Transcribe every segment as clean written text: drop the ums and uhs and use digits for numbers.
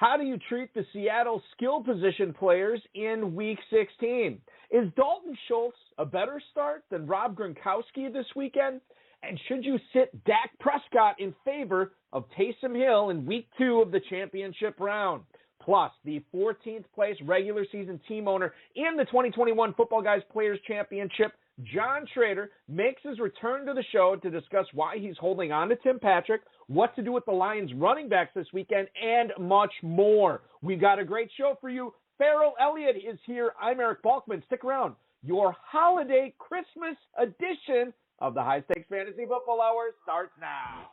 How do you treat the Seattle skill position players in Week 16? Is Dalton Schultz a better start than Rob Gronkowski this weekend? And should you sit Dak Prescott in favor of Taysom Hill in Week 2 of the championship round? Plus, the 14th place regular season team owner in the 2021 Football Guys Players Championship, John Schroeder, makes his return to the show to discuss why he's holding on to Tim Patrick, what to do with the Lions running backs this weekend, and much more. We've got a great show for you. Farrell Elliott is here. I'm Eric Balkman. Stick around. Your holiday Christmas edition of the High Stakes Fantasy Football Hour starts now.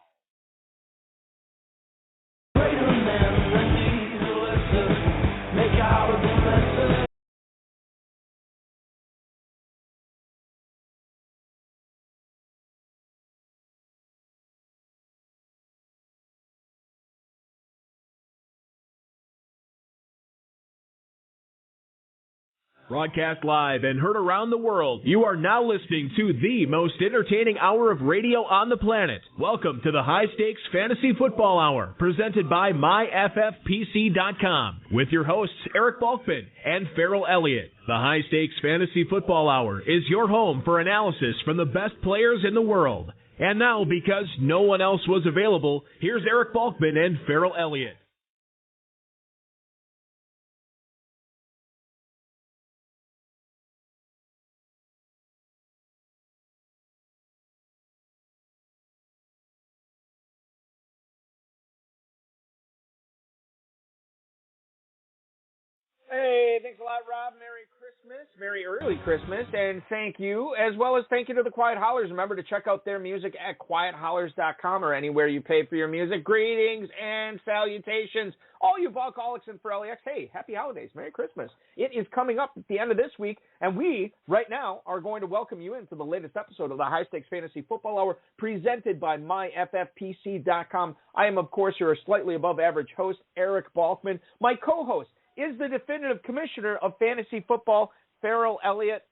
Wait a minute, I need to listen. Make out of the lesson. Broadcast live and heard around the world, you are now listening to the most entertaining hour of radio on the planet. Welcome to the High Stakes Fantasy Football Hour, presented by MyFFPC.com, with your hosts Eric Balkman and Farrell Elliott. The High Stakes Fantasy Football Hour is your home for analysis from the best players in the world. And now, because no one else was available, here's Eric Balkman and Farrell Elliott. Hey, thanks a lot, Rob. Merry Christmas, Merry early Christmas, and thank you, as well as thank you to the Quiet Hollers. Remember to check out their music at quiethollers.com or anywhere you pay for your music. Greetings and salutations, all you Balkaholics and Ferrelliacs. Hey, happy holidays, Merry Christmas. It is coming up at the end of this week, and we, right now, are going to welcome you into the latest episode of the High Stakes Fantasy Football Hour, presented by MyFFPC.com. I am, of course, your slightly above average host, Eric Balkman. My co-host is the definitive commissioner of fantasy football, Farrell Elliott.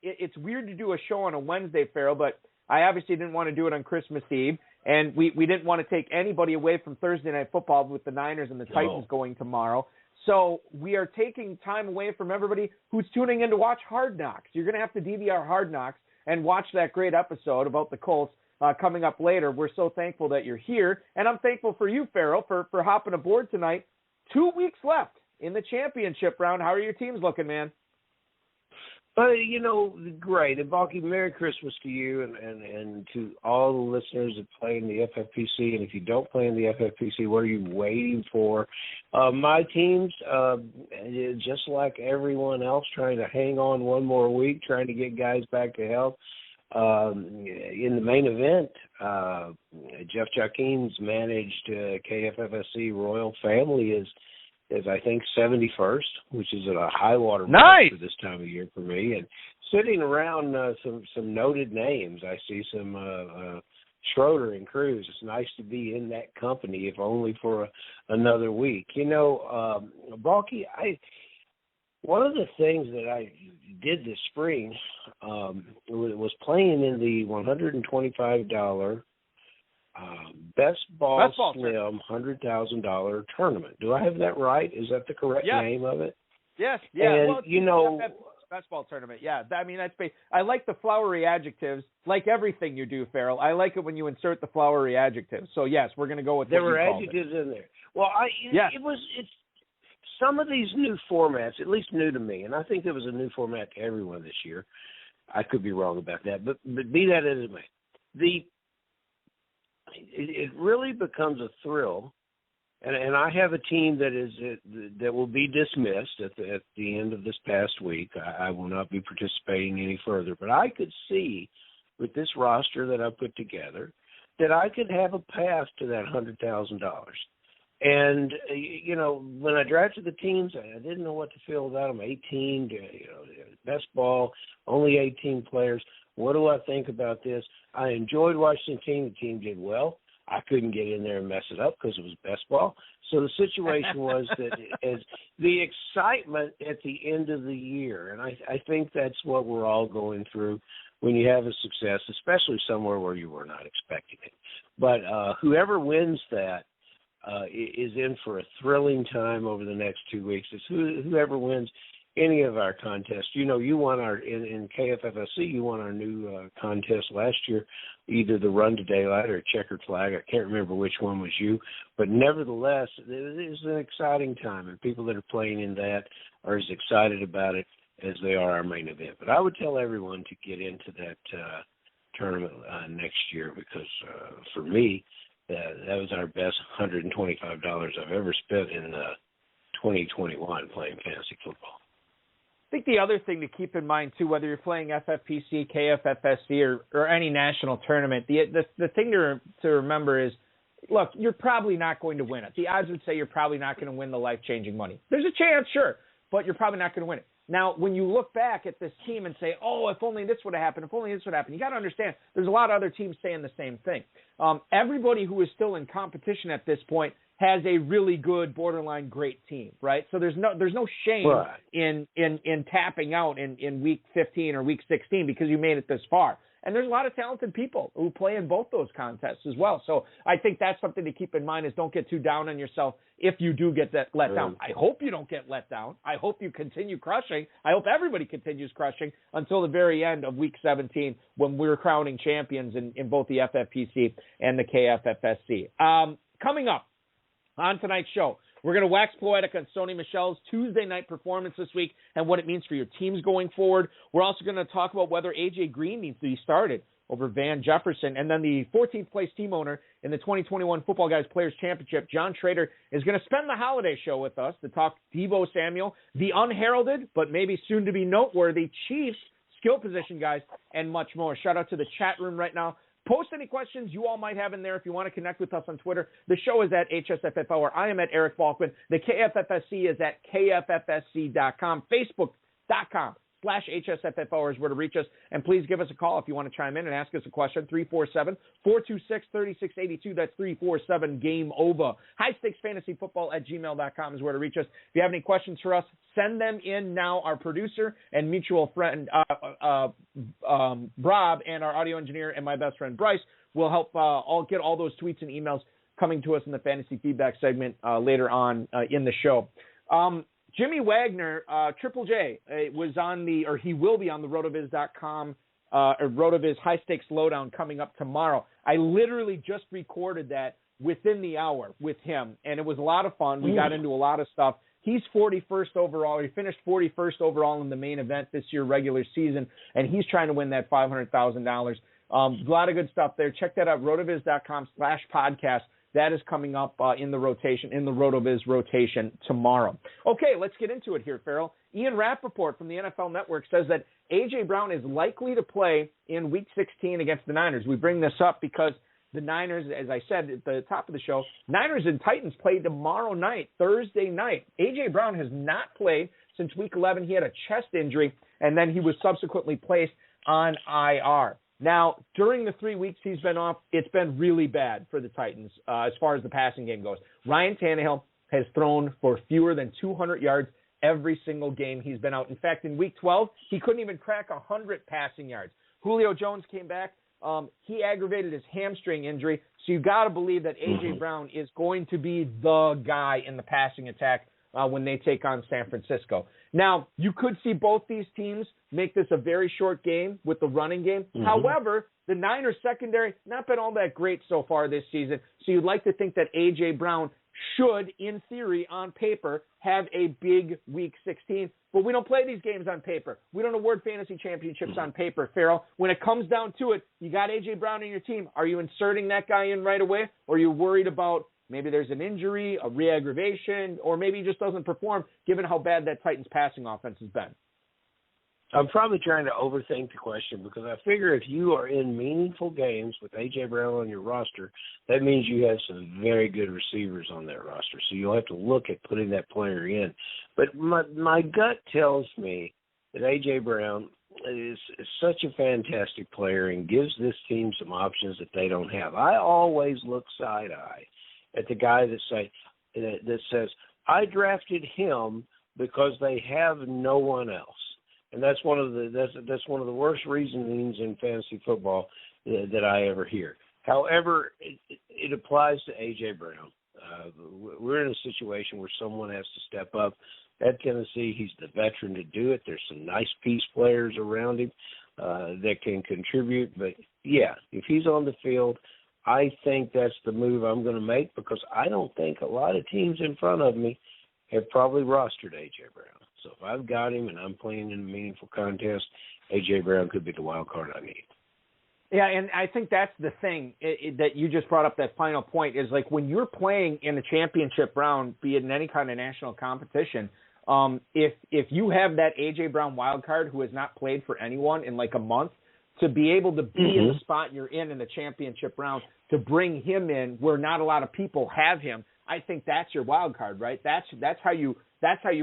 It's weird to do a show on a Wednesday, Farrell, but I obviously didn't want to do it on Christmas Eve, and we didn't want to take anybody away from Thursday Night Football with the Niners and the Titans going tomorrow. So we are taking time away from everybody who's tuning in to watch Hard Knocks. You're going to have to DVR Hard Knocks and watch that great episode about the Colts coming up later. We're so thankful that you're here, and I'm thankful for you, Farrell, for hopping aboard tonight. 2 weeks left in the championship round. How are your teams looking, man? Great. And Balky, Merry Christmas to you and to all the listeners that play in the FFPC. And if you don't play in the FFPC, what are you waiting for? My teams, just like everyone else, trying to hang on one more week, trying to get guys back to health. In the main event, Jeff Joaquin's managed KFFSC Royal Family is I think 71st, which is at a high water mark for this time of year for me. And sitting around some noted names, I see some Schroeder and Cruz. It's nice to be in that company, if only for another week. Balky, one of the things that I did this spring was playing in the $125 Best Ball Slim $100,000 tournament. Do I have that right? Is that the correct name of it? Yes. Yeah. And, Best Ball tournament. Yeah. I mean, I like the flowery adjectives, like everything you do, Farrell. I like it when you insert the flowery adjectives. So yes, we're going to go with. There were adjectives in there. Well, it's some of these new formats, at least new to me, and I think there was a new format to everyone this year. I could be wrong about that, but be that as it may, it really becomes a thrill, and I have a team that will be dismissed at the end of this past week. I will not be participating any further, but I could see with this roster that I put together that I could have a path to that $100,000. And when I drafted the teams, I didn't know what to feel about them. 18, best ball, only 18 players. What do I think about this? I enjoyed watching the team. The team did well. I couldn't get in there and mess it up because it was best ball. So the situation was that as the excitement at the end of the year, and I think that's what we're all going through when you have a success, especially somewhere where you were not expecting it. But whoever wins that, is in for a thrilling time over the next 2 weeks. It's whoever wins any of our contests. You know, you won our in KFFSC. You won our new contest last year, either the Run to Daylight or Checkered Flag. I can't remember which one was you, but nevertheless, it is an exciting time, and people that are playing in that are as excited about it as they are our main event. But I would tell everyone to get into that tournament next year, because for me, that was our best $125 I've ever spent in 2021 playing fantasy football. I think the other thing to keep in mind, too, whether you're playing FFPC, KFFSC, or any national tournament, the thing to remember is, look, you're probably not going to win it. The odds would say you're probably not going to win the life-changing money. There's a chance, sure, but you're probably not going to win it. Now, when you look back at this team and say, oh, if only this would have happened, if only this would happen, you got to understand there's a lot of other teams saying the same thing. Everybody who is still in competition at this point has a really good, borderline great team, right? So there's no shame in tapping out in week 15 or week 16 because you made it this far. And there's a lot of talented people who play in both those contests as well. So I think that's something to keep in mind, is don't get too down on yourself if you do get that let down. I hope you don't get let down. I hope you continue crushing. I hope everybody continues crushing until the very end of week 17 when we're crowning champions in both the FFPC and the KFFSC. Coming up on tonight's show, we're going to wax poetic on Sony Michel's Tuesday night performance this week and what it means for your teams going forward. We're also going to talk about whether A.J. Green needs to be started over Van Jefferson. And then the 14th place team owner in the 2021 Football Guys Players Championship, John Schroeder, is going to spend the holiday show with us to talk Deebo Samuel, the unheralded but maybe soon to be noteworthy Chiefs skill position guys, and much more. Shout out to the chat room right now. Post any questions you all might have in there if you want to connect with us on Twitter. The show is at HSFF Hour. I am at Eric Falkman. The KFFSC is at KFFSC.com. Facebook.com/HSFF Hour is where to reach us. And please give us a call if you want to chime in and ask us a question. 347-426-3682. That's 347-GAME-OVER. HighStakesFantasyFootball@gmail.com is where to reach us. If you have any questions for us, send them in now. Our producer and mutual friend, Rob, and our audio engineer and my best friend, Bryce, will help all get all those tweets and emails coming to us in the fantasy feedback segment later on in the show. Jimmy Wagner, Triple J, was on he will be on the rotoviz.com, Rotoviz High Stakes Lowdown coming up tomorrow. I literally just recorded that within the hour with him, and it was a lot of fun. We got into a lot of stuff. He's 41st overall. He finished 41st overall in the main event this year, regular season, and he's trying to win that $500,000. A lot of good stuff there. Check that out, rotoviz.com/podcast. That is coming up in the rotation, in the RotoViz rotation tomorrow. Okay, let's get into it here, Farrell. Ian Rappaport from the NFL Network says that A.J. Brown is likely to play in Week 16 against the Niners. We bring this up because the Niners, as I said at the top of the show, Niners and Titans play tomorrow night, Thursday night. A.J. Brown has not played since Week 11. He had a chest injury, and then he was subsequently placed on IR. Now, during the 3 weeks he's been off, it's been really bad for the Titans as far as the passing game goes. Ryan Tannehill has thrown for fewer than 200 yards every single game he's been out. In fact, in Week 12, he couldn't even crack 100 passing yards. Julio Jones came back. He aggravated his hamstring injury, so you've got to believe that A.J. Brown is going to be the guy in the passing attack when they take on San Francisco. Now, you could see both these teams make this a very short game with the running game. However, the Niners secondary not been all that great so far this season, so you'd like to think that A.J. Brown should, in theory, on paper, have a big Week 16. But we don't play these games on paper. We don't award fantasy championships on paper, Farrell. When it comes down to it, you got A.J. Brown in your team. Are you inserting that guy in right away, or are you worried about maybe there's an injury, a re-aggravation, or maybe he just doesn't perform given how bad that Titans passing offense has been? I'm probably trying to overthink the question, because I figure if you are in meaningful games with A.J. Brown on your roster, that means you have some very good receivers on that roster. So you'll have to look at putting that player in. But my gut tells me that A.J. Brown is such a fantastic player and gives this team some options that they don't have. I always look side-eye at the guy that says, I drafted him because they have no one else. And that's one of the worst reasonings in fantasy football that I ever hear. However, it applies to A.J. Brown. We're in a situation where someone has to step up. At Tennessee, he's the veteran to do it. There's some nice piece players around him that can contribute. But, yeah, if he's on the field, I think that's the move I'm going to make because I don't think a lot of teams in front of me have probably rostered A.J. Brown. So if I've got him and I'm playing in a meaningful contest, A.J. Brown could be the wild card I need. Yeah, and I think that's the thing that you just brought up, that final point, is like when you're playing in a championship round, be it in any kind of national competition, if you have that A.J. Brown wild card who has not played for anyone in like a month, to be able to be in the spot you're in the championship round, to bring him in where not a lot of people have him, I think that's your wild card, right? That's how you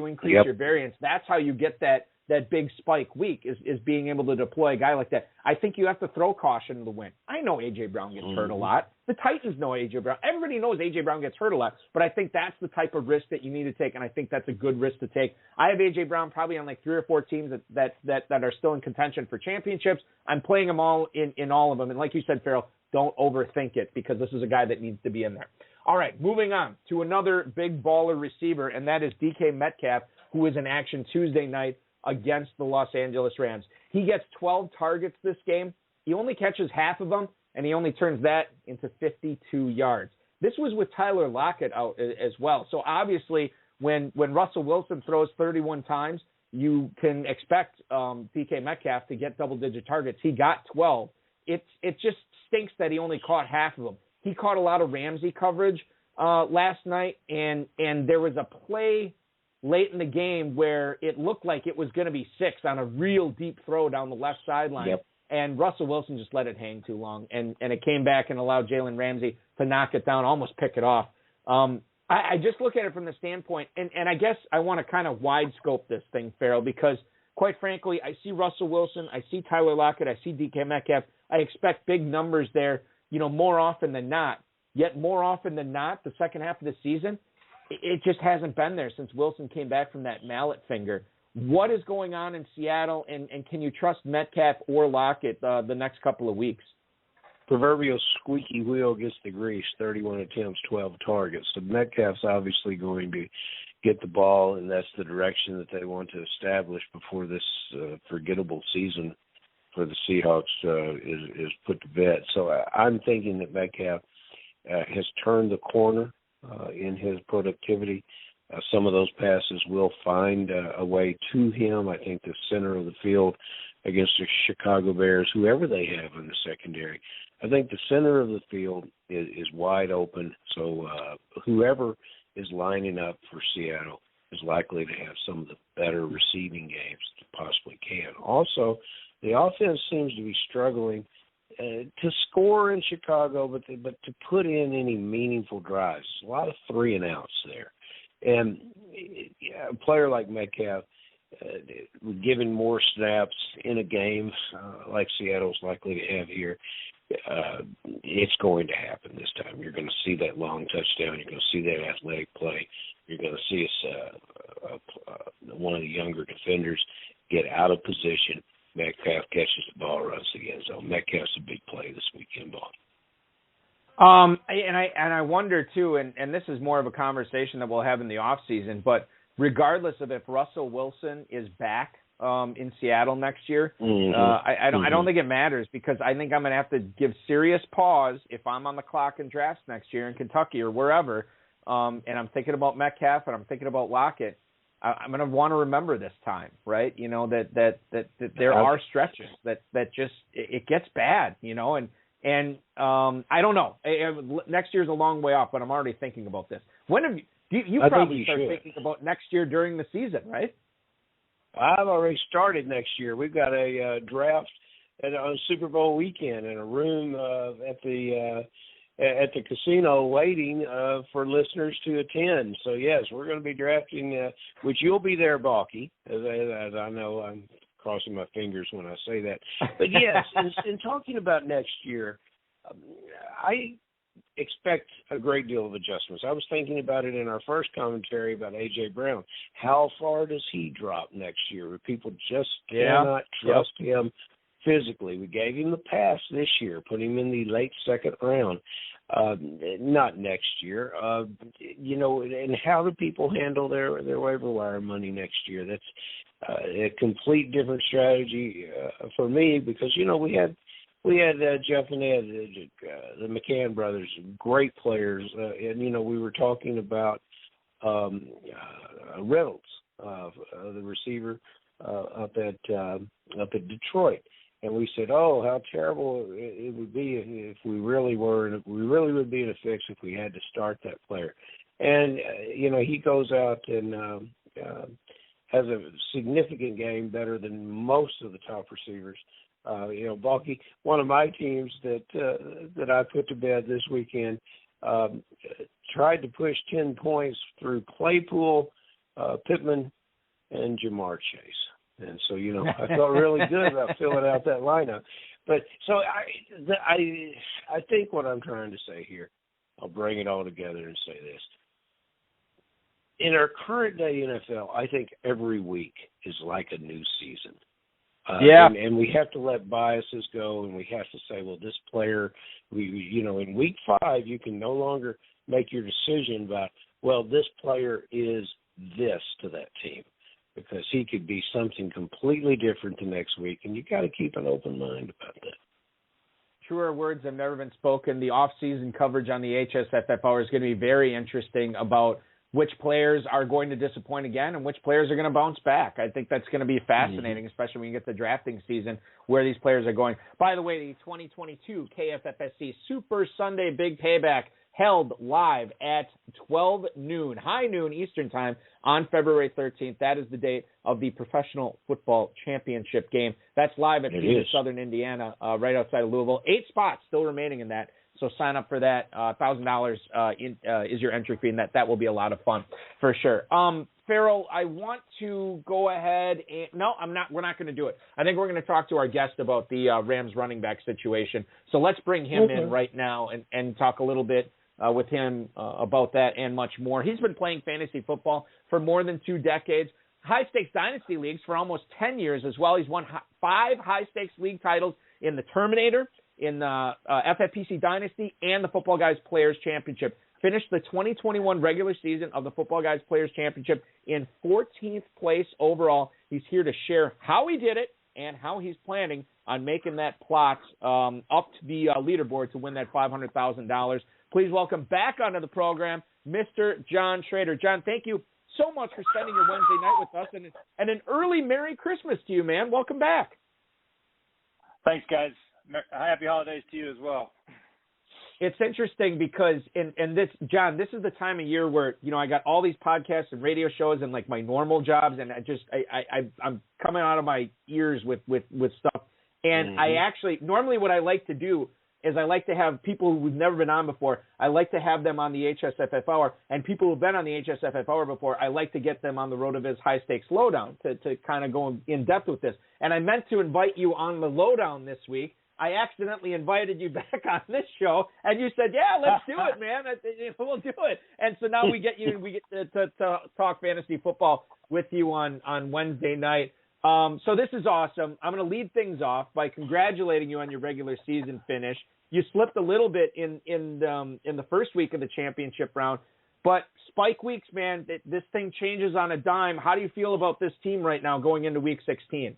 increase your variance. That's how you get that big spike week is being able to deploy a guy like that. I think you have to throw caution to the wind. I know A.J. Brown gets hurt a lot. The Titans know A.J. Brown. Everybody knows A.J. Brown gets hurt a lot, but I think that's the type of risk that you need to take, and I think that's a good risk to take. I have A.J. Brown probably on like 3 or 4 teams that are still in contention for championships. I'm playing them all in all of them, and like you said, Farrell, don't overthink it because this is a guy that needs to be in there. All right, moving on to another big baller receiver, and that is DK Metcalf, who is in action Tuesday night against the Los Angeles Rams. He gets 12 targets this game. He only catches half of them, and he only turns that into 52 yards. This was with Tyler Lockett out as well. So obviously, when Russell Wilson throws 31 times, you can expect DK Metcalf to get double-digit targets. He got 12. It just stinks that he only caught half of them. He caught a lot of Ramsey coverage last night, and there was a play late in the game where it looked like it was going to be 6 on a real deep throw down the left sideline. Yep. And Russell Wilson just let it hang too long, and it came back and allowed Jalen Ramsey to knock it down, almost pick it off. I just look at it from the standpoint, and I guess I want to kind of wide scope this thing, Farrell, because quite frankly, I see Russell Wilson, I see Tyler Lockett, I see DK Metcalf. I expect big numbers there, more often than not. Yet more often than not, the second half of the season, it just hasn't been there since Wilson came back from that mallet finger. What is going on in Seattle, and can you trust Metcalf or Lockett the next couple of weeks? Proverbial squeaky wheel gets the grease, 31 attempts, 12 targets. So Metcalf's obviously going to get the ball, and that's the direction that they want to establish before this forgettable season for the Seahawks is put to bed. So I'm thinking that Metcalf has turned the corner in his productivity. Some of those passes will find a way to him. I think the center of the field against the Chicago Bears, whoever they have in the secondary, I think the center of the field is wide open. So whoever is lining up for Seattle is likely to have some of the better receiving games that possibly can. Also, the offense seems to be struggling to score in Chicago, but to put in any meaningful drives. A lot of 3-and-outs there. And a player like Metcalf, given more snaps in a game like Seattle's likely to have here, it's going to happen this time. You're going to see that long touchdown. You're going to see that athletic play. You're going to see one of the younger defenders get out of position. Metcalf catches the ball, runs again. So Metcalf's a big play this weekend, ball. And I wonder too, and this is more of a conversation that we'll have in the off season, but regardless of if Russell Wilson is back in Seattle next year, I don't think it matters, because I think I'm going to have to give serious pause if I'm on the clock in drafts next year in Kentucky or wherever, and I'm thinking about Metcalf and I'm thinking about Lockett. I'm going to want to remember this time, right? That there are stretches that just it gets bad, and I don't know. Next year's a long way off, but I'm already thinking about this. When have you probably start thinking about next year during the season, right? I've already started next year. We've got a draft on Super Bowl weekend in a room at the casino waiting for listeners to attend. So, yes, we're going to be drafting, which you'll be there, Balky, as I know. I'm crossing my fingers when I say that. But, yes, in talking about next year, I expect a great deal of adjustments. I was thinking about it in our first commentary about A.J. Brown. How far does he drop next year? People just cannot trust him physically. We gave him the pass this year, put him in the late second round. Not next year. And how do people handle their waiver wire money next year? That's a complete different strategy for me, because we had Jeff and Ed, the McCann brothers, great players, and we were talking about Reynolds, the receiver up at Detroit. And we said, "Oh, how terrible it would be if we really would be in a fix if we had to start that player." And he goes out and has a significant game, better than most of the top receivers. Balky, one of my teams that I put to bed this weekend, tried to push 10 points through Claypool, Pittman, and Jamar Chase. And so, I felt really good about filling out that lineup. But so I think what I'm trying to say here, I'll bring it all together and say this. In our current day NFL, I think every week is like a new season. And we have to let biases go, and we have to say, well, this player, in week 5, you can no longer make your decision about, well, this player is this to that team, because he could be something completely different the next week, and you got to keep an open mind about that. Truer words have never been spoken. The off-season coverage on the HSFF Hour is going to be very interesting about which players are going to disappoint again and which players are going to bounce back. I think that's going to be fascinating, especially when you get the drafting season, where these players are going. By the way, the 2022 KFFSC Super Sunday Big Payback held live at 12 noon, high noon Eastern time on February 13th. That is the date of the Professional Football Championship game. That's live at Southern Indiana, right outside of Louisville. 8 spots still remaining in that. So sign up for that. $1,000 is your entry fee, and that will be a lot of fun for sure. Farrell, I want to go ahead and no, I'm not. We're not going to do it. I think we're going to talk to our guest about the Rams running back situation. So let's bring him in right now and talk a little bit with him about that and much more. He's been playing fantasy football for more than 2 decades. High-stakes dynasty leagues for almost 10 years as well. He's won 5 high-stakes league titles in the Terminator, in the FFPC Dynasty, and the Football Guys Players Championship. Finished the 2021 regular season of the Football Guys Players Championship in 14th place overall. He's here to share how he did it and how he's planning on making that plot up to the leaderboard to win that $500,000. Please welcome back onto the program, Mr. John Schroeder. John, thank you so much for spending your Wednesday night with us, and an early Merry Christmas to you, man. Welcome back. Thanks, guys. Happy holidays to you as well. It's interesting because, and this, John, this is the time of year where, I got all these podcasts and radio shows and like my normal jobs, and I'm coming out of my ears with stuff. And I actually, normally what I like to do is I like to have people who've never been on before, I like to have them on the HSFF Hour, and people who've been on the HSFF Hour before, I like to get them on the RotoViz High Stakes Lowdown to kind of go in depth with this. And I meant to invite you on the Lowdown this week. I accidentally invited you back on this show, and you said, "Yeah, let's do it, man. We'll do it." And so now we get to talk fantasy football with you on Wednesday night. So this is awesome. I'm going to lead things off by congratulating you on your regular season finish. You slipped a little bit in the first week of the championship round, but spike weeks, man, this thing changes on a dime. How do you feel about this team right now going into Week 16?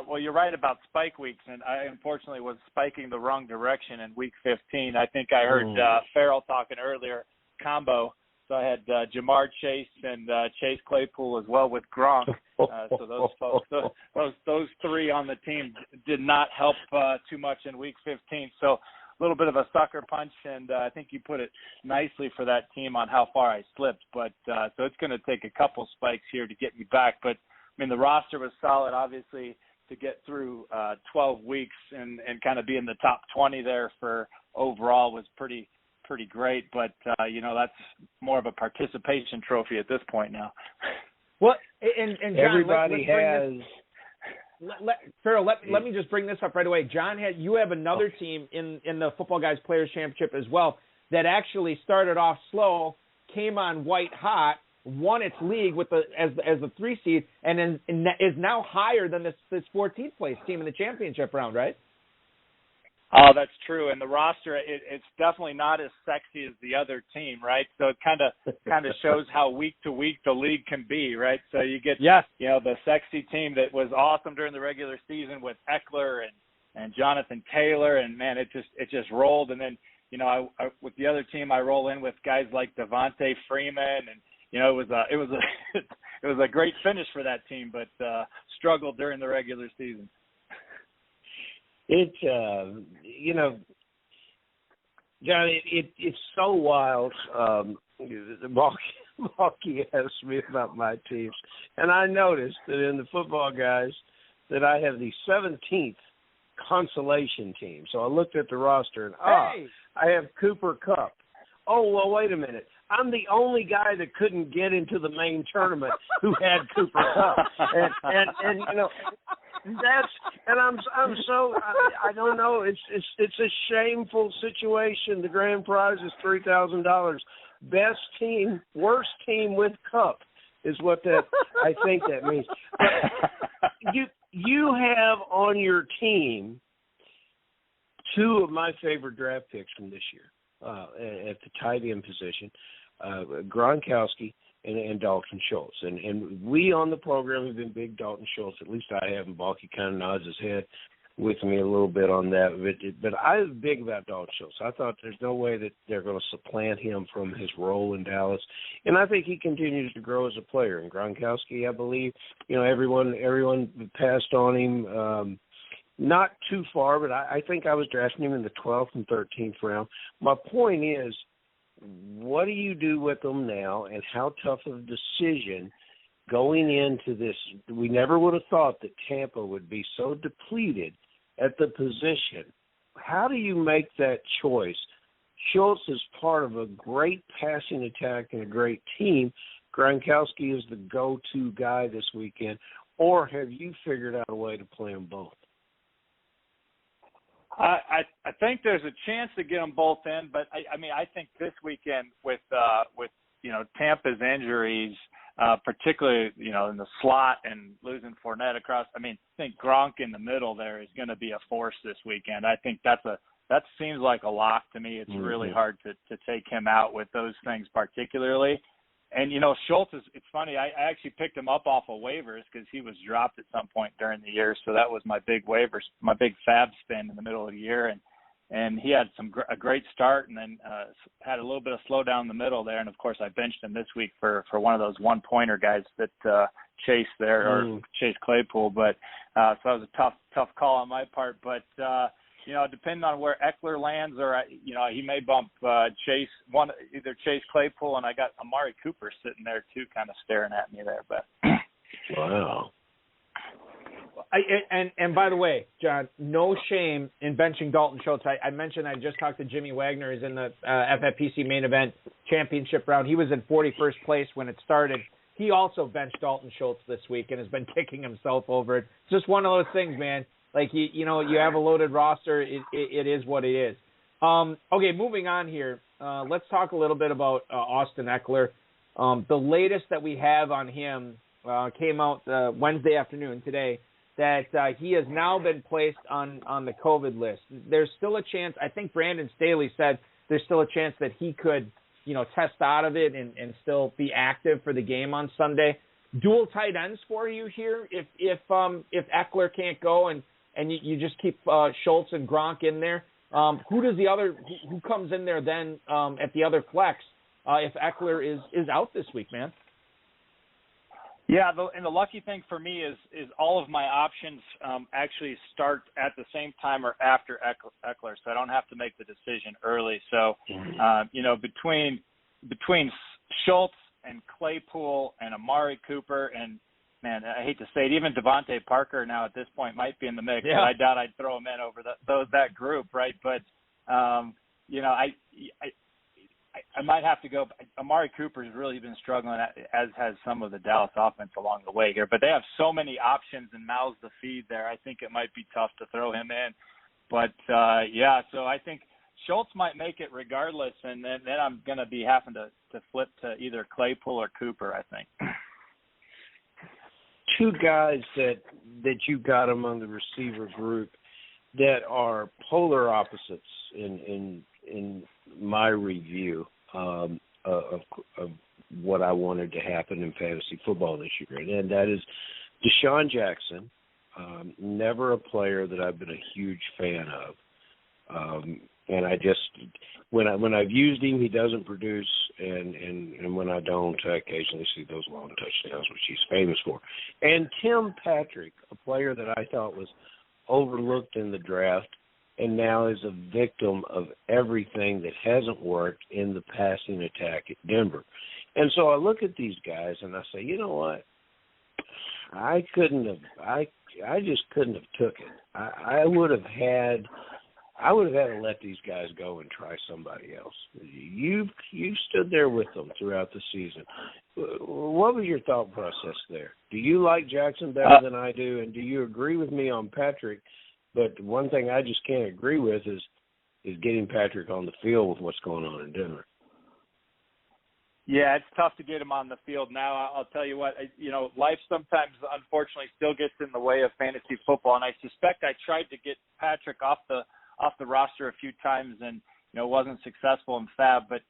Well, you're right about spike weeks, and I unfortunately was spiking the wrong direction in Week 15. I think I heard Farrell talking earlier, combo. So I had Jamar Chase and Chase Claypool as well with Gronk. So those folks, those 3 on the team did not help too much in Week 15. So a little bit of a sucker punch, and I think you put it nicely for that team on how far I slipped. But so it's going to take a couple spikes here to get me back. But I mean, the roster was solid, obviously, to get through 12 weeks and kind of be in the top 20 there for overall was pretty great. But, that's more of a participation trophy at this point now. Well, and John, everybody has. Farrell, let me just bring this up right away. John, you have another team in the Football Guys Players Championship as well that actually started off slow, came on white hot, won its league with as the 3 seed, and is now higher than this 14th place team in the championship round, right? Oh, that's true. And the roster, it's definitely not as sexy as the other team, right? So it kind of shows how week to week the league can be, right? So you get, the sexy team that was awesome during the regular season with Eckler and Jonathan Taylor, and man, it just rolled. And then, I with the other team, I roll in with guys like Devonte Freeman, and it was a great finish for that team, but struggled during the regular season. It's John, it's so wild. Balky asked me about my teams, and I noticed that in the football guys that I have the 17th consolation team. So I looked at the roster and I have Cooper Kupp. Oh, well, wait a minute. I'm the only guy that couldn't get into the main tournament who had Cooper Kupp, and I'm so I don't know. It's a shameful situation. The grand prize is $3,000. Best team, worst team with Kupp is what that I think that means. But you have on your team two of my favorite draft picks from this year at the tight end position, Gronkowski and Dalton Schultz. And we on the program have been big Dalton Schultz. At least I have, and Balky kind of nods his head with me a little bit on that. But I was big about Dalton Schultz. I thought there's no way that they're going to supplant him from his role in Dallas. And I think he continues to grow as a player. And Gronkowski, I believe, everyone passed on him. Not too far, but I think I was drafting him in the 12th and 13th round. My point is, what do you do with them now, and how tough of a decision going into this? We never would have thought that Tampa would be so depleted at the position. How do you make that choice? Schultz is part of a great passing attack and a great team. Gronkowski is the go-to guy this weekend. Or have you figured out a way to play them both? I think there's a chance to get them both in, but I think this weekend with Tampa's injuries, particularly in the slot and losing Fournette across, I think Gronk in the middle there is going to be a force this weekend. I think that seems like a lock to me. It's really hard to take him out with those things particularly. And, Schultz it's funny, I actually picked him up off of waivers because he was dropped at some point during the year. So that was my big fab spin in the middle of the year. And he had a great start and then had a little bit of slowdown in the middle there. And, of course, I benched him this week for one of those one-pointer guys that Chase there or Chase Claypool. But so that was a tough call on my part. But, depending on where Eckler lands, or he may bump either Chase Claypool, and I got Amari Cooper sitting there too, kind of staring at me there. But wow. And by the way, John, no shame in benching Dalton Schultz. I mentioned I just talked to Jimmy Wagner. He's in the FFPC main event championship round. He was in 41st place when it started. He also benched Dalton Schultz this week and has been kicking himself over it. It's just one of those things, man. Like, you have a loaded roster. It is what it is. Okay, moving on here. Let's talk a little bit about Austin Eckler. The latest that we have on him came out Wednesday afternoon today, that he has now been placed on the COVID list. There's still a chance. I think Brandon Staley said there's still a chance that he could, test out of it and still be active for the game on Sunday. Dual tight ends for you here if Eckler can't go and you just keep Schultz and Gronk in there. Who comes in there then at the other flex if Eckler is out this week, man? Yeah, and the lucky thing for me is all of my options actually start at the same time or after Eckler, so I don't have to make the decision early. So, between Schultz and Claypool and Amari Cooper and, man, I hate to say it, even Devonte Parker now at this point might be in the mix. Yeah. But I doubt I'd throw him in over that group, right? But, I might have to go. Amari Cooper has really been struggling, as has some of the Dallas offense along the way here. But they have so many options and mouths to feed there. I think it might be tough to throw him in. But, so I think Schultz might make it regardless, and then I'm going to be having to flip to either Claypool or Cooper, I think. Two guys that you got among the receiver group that are polar opposites in my review of what I wanted to happen in fantasy football this year, and that is Desean Jackson. Never a player that I've been a huge fan of, and I just when I've used him, he doesn't produce, and when I don't, I occasionally see those long touchdowns, which he's famous for. And Tim Patrick, a player that I thought was overlooked in the draft, and now is a victim of everything that hasn't worked in the passing attack at Denver. And so I look at these guys and I say, you know what? I just couldn't have took it. I would have had to let these guys go and try somebody else. You stood there with them throughout the season. What was your thought process there? Do you like Jackson better than I do, and do you agree with me on Patrick? But one thing I just can't agree with is getting Patrick on the field with what's going on in Denver. Yeah, it's tough to get him on the field now. I'll tell you what, life sometimes, unfortunately, still gets in the way of fantasy football, and I suspect I tried to get Patrick off the roster a few times and, wasn't successful in Fab. But,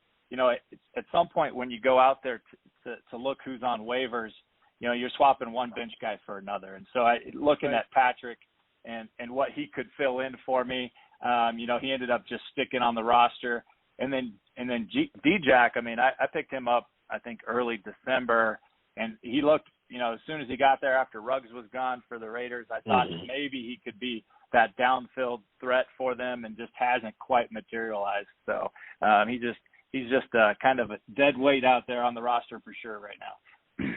at some point when you go out there to look who's on waivers, you're swapping one bench guy for another. And so looking at Patrick and what he could fill in for me, he ended up just sticking on the roster. And then D-Jack, I picked him up, I think, early December, and he looked, as soon as he got there after Ruggs was gone for the Raiders, I thought maybe he could be that downfield threat for them, and just hasn't quite materialized. So he's just kind of a dead weight out there on the roster for sure right now.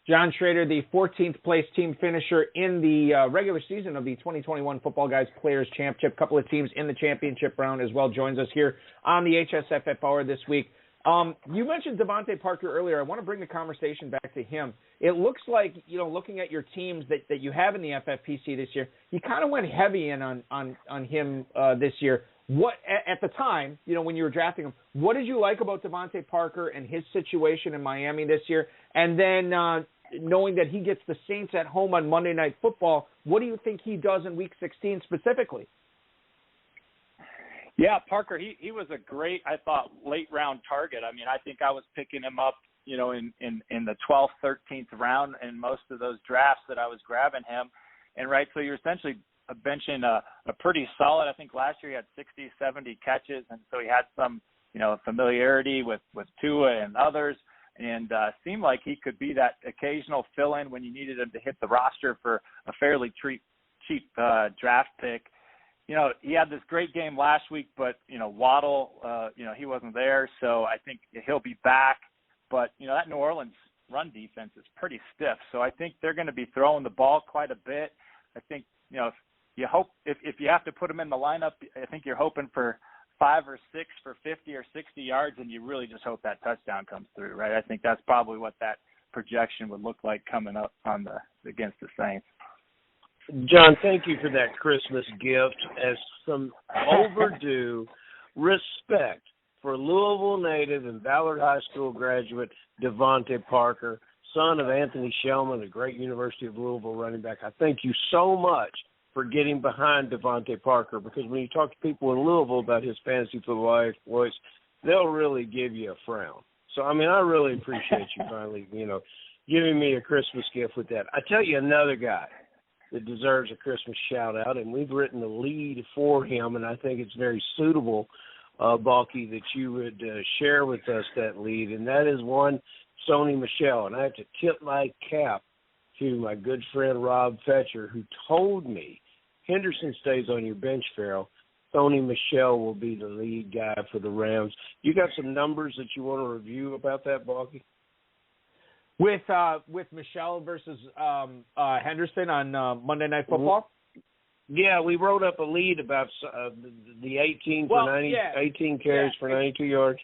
John Schroeder, the 14th place team finisher in the regular season of the 2021 Football Guys Players Championship. A couple of teams in the championship round as well, joins us here on the HSFF Hour this week. You mentioned Devonte Parker earlier. I want to bring the conversation back to him. It looks like, looking at your teams that you have in the FFPC this year, you kind of went heavy in on him this year. What at the time, when you were drafting him, what did you like about Devonte Parker and his situation in Miami this year? And then knowing that he gets the Saints at home on Monday Night Football, what do you think he does in Week 16 specifically? Yeah, Parker, he was a great, I thought, late round target. I think I was picking him up, in the 12th, 13th round in most of those drafts that I was grabbing him. And so you're essentially benching a pretty solid, I think last year he had 60, 70 catches, and so he had some, familiarity with Tua and others, and seemed like he could be that occasional fill-in when you needed him to hit the roster for a fairly cheap draft pick. He had this great game last week, but, Waddle, he wasn't there, so I think he'll be back. But, that New Orleans run defense is pretty stiff, so I think they're going to be throwing the ball quite a bit. I think, if you have to put him in the lineup, I think you're hoping for 5 or 6 for 50 or 60 yards, and you really just hope that touchdown comes through, right? I think that's probably what that projection would look like coming up against the Saints. John, thank you for that Christmas gift as some overdue respect for Louisville native and Ballard High School graduate Devonte Parker, son of Anthony Shellman, a great University of Louisville running back. I thank you so much for getting behind Devonte Parker, because when you talk to people in Louisville about his fantasy football voice, they'll really give you a frown. So, I really appreciate you finally, giving me a Christmas gift with that. I tell you another guy that deserves a Christmas shout-out, and we've written a lead for him, and I think it's very suitable, Balky, that you would share with us that lead, and that is one Sony Michel. And I have to tip my cap to my good friend Rob Fetcher, who told me, Henderson stays on your bench, Farrell. Sony Michel will be the lead guy for the Rams. You got some numbers that you want to review about that, Balky? With Michel versus Henderson on Monday Night Football? Yeah, we wrote up a lead about the 18 carries for 92 yards.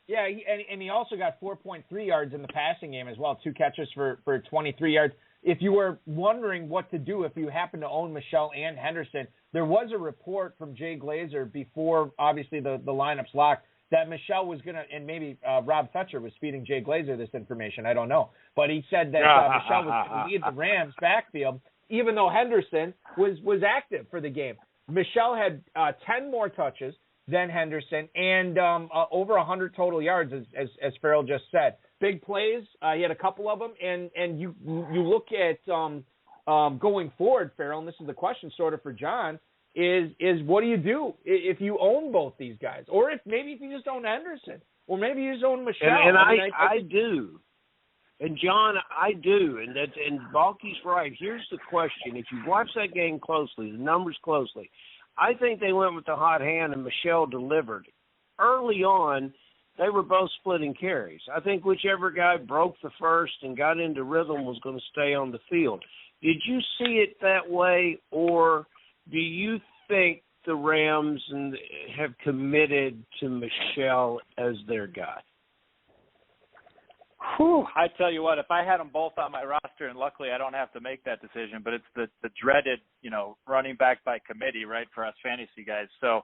Yeah, and he also got 4.3 yards in the passing game as well, 2 catches for 23 yards. If you were wondering what to do if you happen to own Michel and Henderson, there was a report from Jay Glazer before, obviously, the lineups locked, that Michel was going to, and maybe Rob Fetcher was feeding Jay Glazer this information, I don't know, but he said that Michel was going to lead the Rams backfield, even though Henderson was active for the game. Michel had 10 more touches than Henderson and over 100 total yards, as Farrell just said. Big plays. He had a couple of them, and you look at going forward, Farrell, and this is the question sort of for John, is what do you do if you own both these guys? Or if you just own Henderson, or maybe you just own Michel. And I do. And John, I do. And Balky's right. Here's the question. If you watch that game closely, the numbers closely, I think they went with the hot hand and Michel delivered. Early on, they were both splitting carries. I think whichever guy broke the first and got into rhythm was going to stay on the field. Did you see it that way, or do you think the Rams have committed to Michel as their guy? Whew, I tell you what, if I had them both on my roster, and luckily I don't have to make that decision, but it's the dreaded, running back by committee, right, for us fantasy guys. So,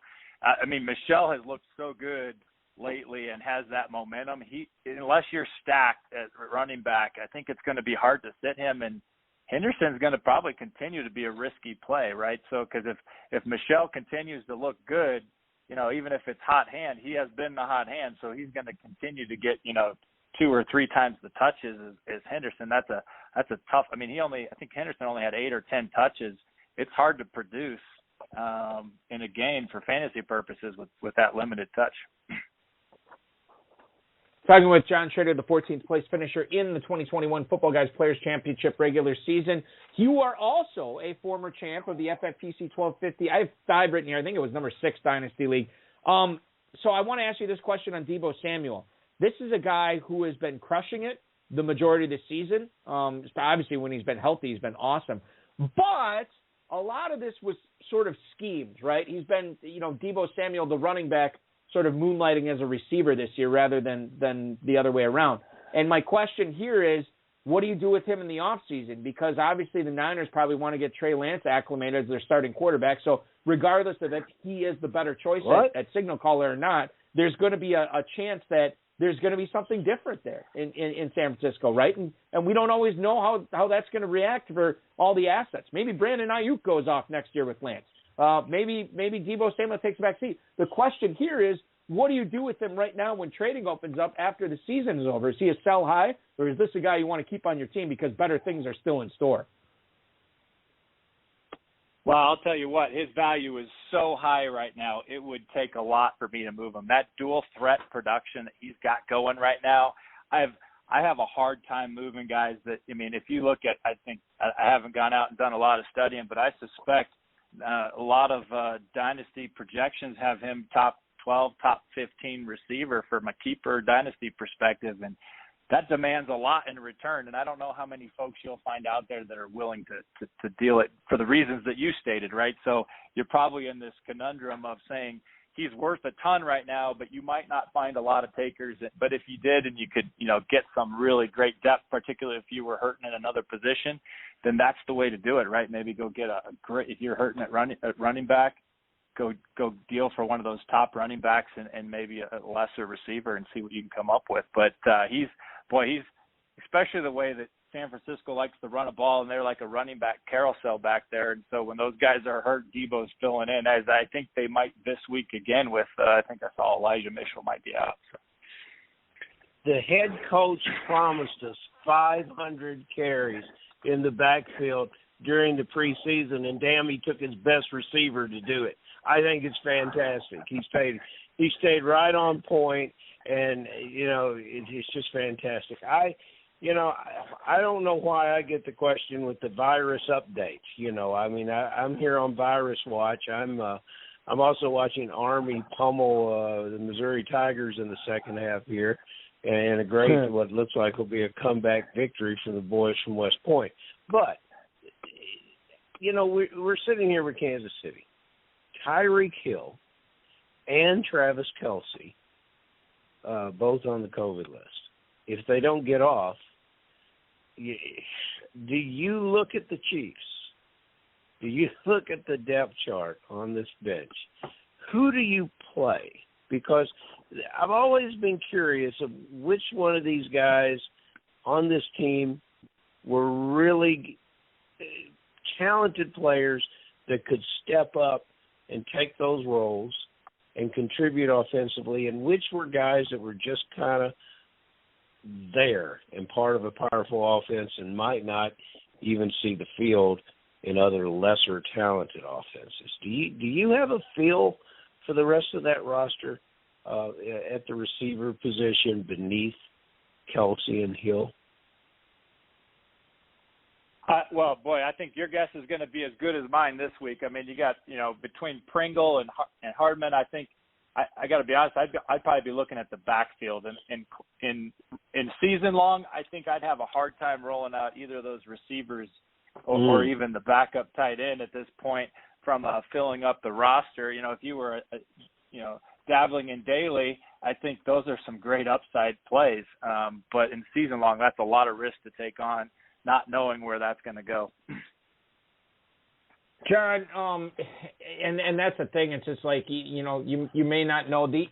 Michel has looked so good lately and has that momentum. Unless you're stacked at running back, I think it's going to be hard to sit him, and Henderson's going to probably continue to be a risky play, right? So, because if Michel continues to look good, even if it's hot hand, he has been the hot hand, so he's going to continue to get, 2 or 3 times the touches as Henderson. That's a tough. I think Henderson only had 8 or 10 touches. It's hard to produce in a game for fantasy purposes with that limited touch. Talking with John Schroeder, the 14th place finisher in the 2021 Football Guys Players Championship regular season. You are also a former champ of the FFPC 1250. I have 5 written here. I think it was number 6 Dynasty League. So I want to ask you this question on Deebo Samuel. This is a guy who has been crushing it the majority of the season. Obviously, when he's been healthy, he's been awesome. But a lot of this was sort of schemed, right? He's been, Deebo Samuel, the running back, sort of moonlighting as a receiver this year rather than the other way around. And my question here is, what do you do with him in the offseason? Because obviously the Niners probably want to get Trey Lance acclimated as their starting quarterback. So regardless of if he is the better choice at signal caller or not, there's going to be a chance that there's going to be something different there in San Francisco, right? And we don't always know how that's going to react for all the assets. Maybe Brandon Ayuk goes off next year with Lance. Maybe Deebo Samuel takes a back seat. The question here is, what do you do with him right now when trading opens up after the season is over? Is he a sell high, or is this a guy you want to keep on your team because better things are still in store? Well, I'll tell you what, his value is so high right now, it would take a lot for me to move him. That dual threat production that he's got going right now, I have a hard time moving guys that, if you look at, I think, I haven't gone out and done a lot of studying, but I suspect a lot of dynasty projections have him top 12, top 15 receiver from a keeper dynasty perspective, and that demands a lot in return. And I don't know how many folks you'll find out there that are willing to deal it for the reasons that you stated, right? So you're probably in this conundrum of saying he's worth a ton right now, but you might not find a lot of takers. But if you did and you could, get some really great depth, particularly if you were hurting in another position, then that's the way to do it, right? Maybe go get a great, if you're hurting at running back, go deal for one of those top running backs and maybe a lesser receiver and see what you can come up with. But he's especially the way that San Francisco likes to run a ball, and they're like a running back carousel back there. And so when those guys are hurt, Deebo's filling in, as I think they might this week again with, I think I saw Elijah Mitchell might be out. So. The head coach promised us 500 carries in the backfield during the preseason, and damn, he took his best receiver to do it. I think it's fantastic. He stayed right on point, and it's just fantastic. I don't know why I get the question with the virus updates. I'm here on Virus Watch. I'm also watching Army pummel the Missouri Tigers in the second half here, and a great what looks like will be a comeback victory for the boys from West Point. But we're sitting here with Kansas City. Tyreek Hill and Travis Kelce, both on the COVID list. If they don't get off, do you look at the Chiefs? Do you look at the depth chart on this bench? Who do you play? Because I've always been curious of which one of these guys on this team were really talented players that could step up and take those roles and contribute offensively, and which were guys that were just kind of there and part of a powerful offense and might not even see the field in other lesser talented offenses. Do you have a feel for the rest of that roster at the receiver position beneath Kelsey and Hill? Well, boy, I think your guess is going to be as good as mine this week. I mean, you got, between Pringle and Hardman, I think I got to be honest, I'd probably be looking at the backfield. And in season long, I think I'd have a hard time rolling out either of those receivers or even the backup tight end at this point from filling up the roster. If you were, dabbling in daily, I think those are some great upside plays. But in season long, that's a lot of risk to take on, not knowing where that's going to go. John, and that's the thing. It's just like you may not know the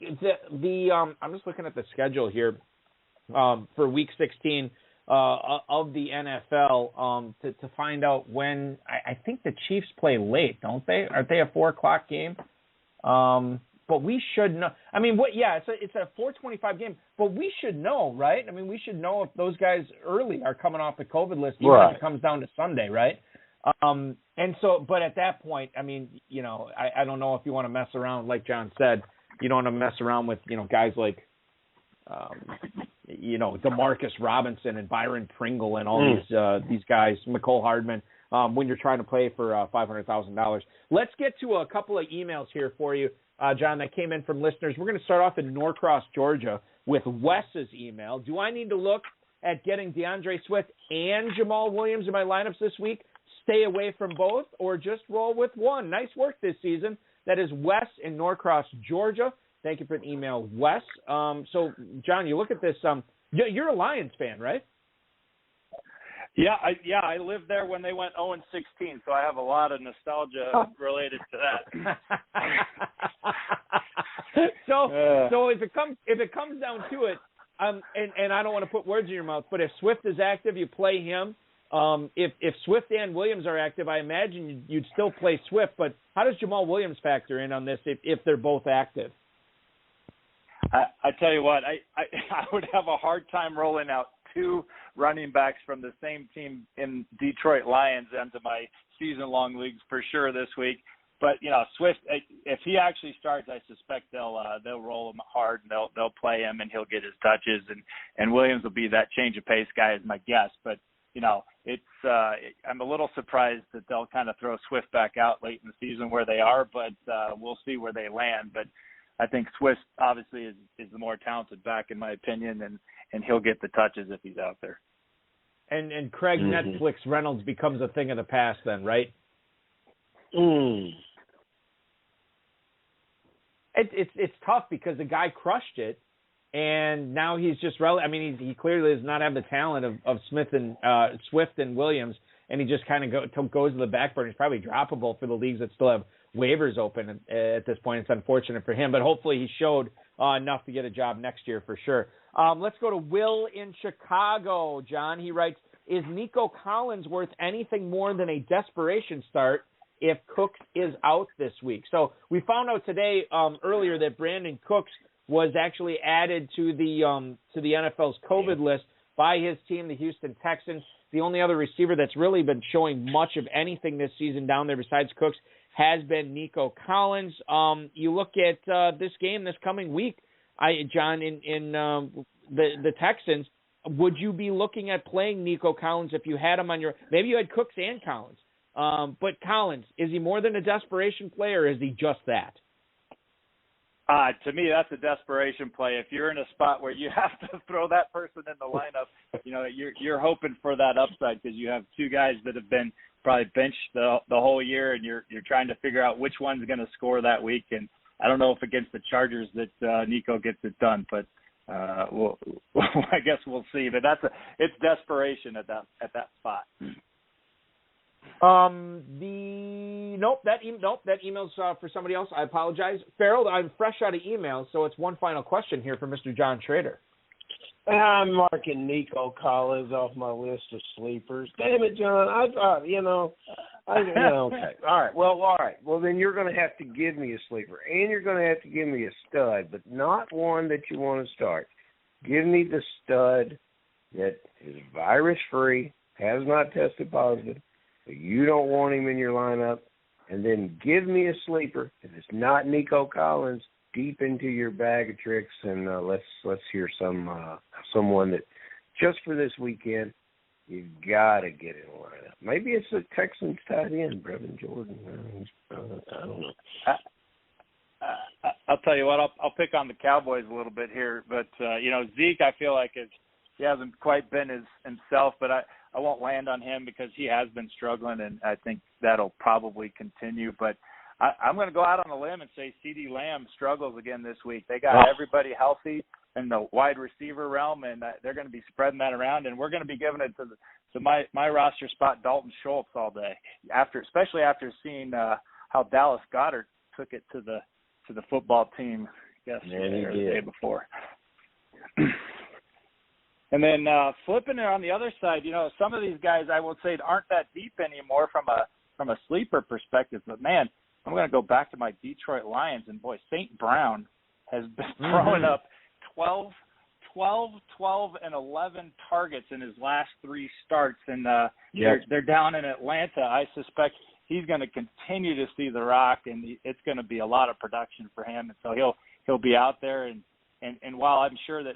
I'm just looking at the schedule here for Week 16 of the NFL to find out when. I think the Chiefs play late, don't they? Aren't they a 4:00 game? But we should know. I mean, it's a 4:25 game, but we should know, right? I mean, we should know if those guys early are coming off the COVID list, even if it comes down to Sunday, right? And so, but at that point, I mean, I don't know if you want to mess around, like John said, you don't want to mess around with, guys like, DeMarcus Robinson and Byron Pringle and all these guys, Mecole Hardman, when you're trying to play for $500,000. Let's get to a couple of emails here for you, John, that came in from listeners. We're going to start off in Norcross, Georgia, with Wes's email. Do I need to look at getting DeAndre Swift and Jamal Williams in my lineups this week? Stay away from both, or just roll with one? Nice work this season. That is Wes in Norcross, Georgia. Thank you for an email, Wes. So, John, you look at this. You're a Lions fan, right? Yeah, I lived there when they went 0-16, so I have a lot of nostalgia related to that. So if it comes down to it, and I don't want to put words in your mouth, but if Swift is active, you play him. If Swift and Williams are active, I imagine you'd still play Swift. But how does Jamal Williams factor in on this if they're both active? I tell you what, I would have a hard time rolling out two running backs from the same team in Detroit Lions into my season-long leagues for sure this week. But Swift, if he actually starts, I suspect they'll roll him hard and they'll play him and he'll get his touches, and Williams will be that change of pace guy, is my guess. But it's I'm a little surprised that they'll kind of throw Swift back out late in the season where they are, but we'll see where they land. But I think Swift obviously is the more talented back in my opinion, and he'll get the touches if he's out there. And Craig, Netflix Reynolds becomes a thing of the past then, right? It's tough because the guy crushed it, and now he's just he clearly does not have the talent of Swift and Williams, and he just kind of goes to the back burner. He's probably droppable for the leagues that still have waivers open at this point. It's unfortunate for him, but hopefully he showed enough to get a job next year for sure. Let's go to Will in Chicago. John, he writes, is Nico Collins worth anything more than a desperation start if Cooks is out this week? So we found out today earlier that Brandon Cooks was actually added to the NFL's COVID list by his team, the Houston Texans. The only other receiver that's really been showing much of anything this season down there besides Cooks has been Nico Collins. You look at this game this coming week, John, in the Texans, would you be looking at playing Nico Collins if you had him on your – maybe you had Cooks and Collins. But Collins, is he more than a desperation play, or is he just that? To me, that's a desperation play. If you're in a spot where you have to throw that person in the lineup, you're hoping for that upside because you have two guys that have been probably benched the whole year, and you're trying to figure out which one's going to score that week. And I don't know if against the Chargers that Nico gets it done, but I guess we'll see. But it's desperation at that spot. That email's for somebody else. I apologize. Farrell, I'm fresh out of emails, so it's one final question here for Mr. John Schroeder. I'm marking Nico Collins off my list of sleepers. Damn it, John. Okay. All right. Well, then you're going to have to give me a sleeper, and you're going to have to give me a stud, but not one that you want to start. Give me the stud that is virus-free, has not tested positive, but you don't want him in your lineup, and then give me a sleeper. If it's not Nico Collins, deep into your bag of tricks, and let's hear someone that just for this weekend you've got to get in the lineup. Maybe it's the Texans tight end, Brevin Jordan. I don't know. I'll tell you what. I'll pick on the Cowboys a little bit here, but Zeke, I feel like he hasn't quite been himself, but I won't land on him because he has been struggling, and I think that'll probably continue. But I'm going to go out on a limb and say CeeDee Lamb struggles again this week. They got everybody healthy in the wide receiver realm, and they're going to be spreading that around, and we're going to be giving it to my roster spot, Dalton Schultz, all day. Especially after seeing how Dallas Goedert took it to the football team yesterday or the day before. And then flipping it on the other side, some of these guys I will say aren't that deep anymore from a sleeper perspective. But man, I'm going to go back to my Detroit Lions, and boy, St. Brown has been throwing up 12, and 11 targets in his last 3 starts, and they're down in Atlanta. I suspect he's going to continue to see the rock, and it's going to be a lot of production for him, and so he'll be out there. And while I'm sure that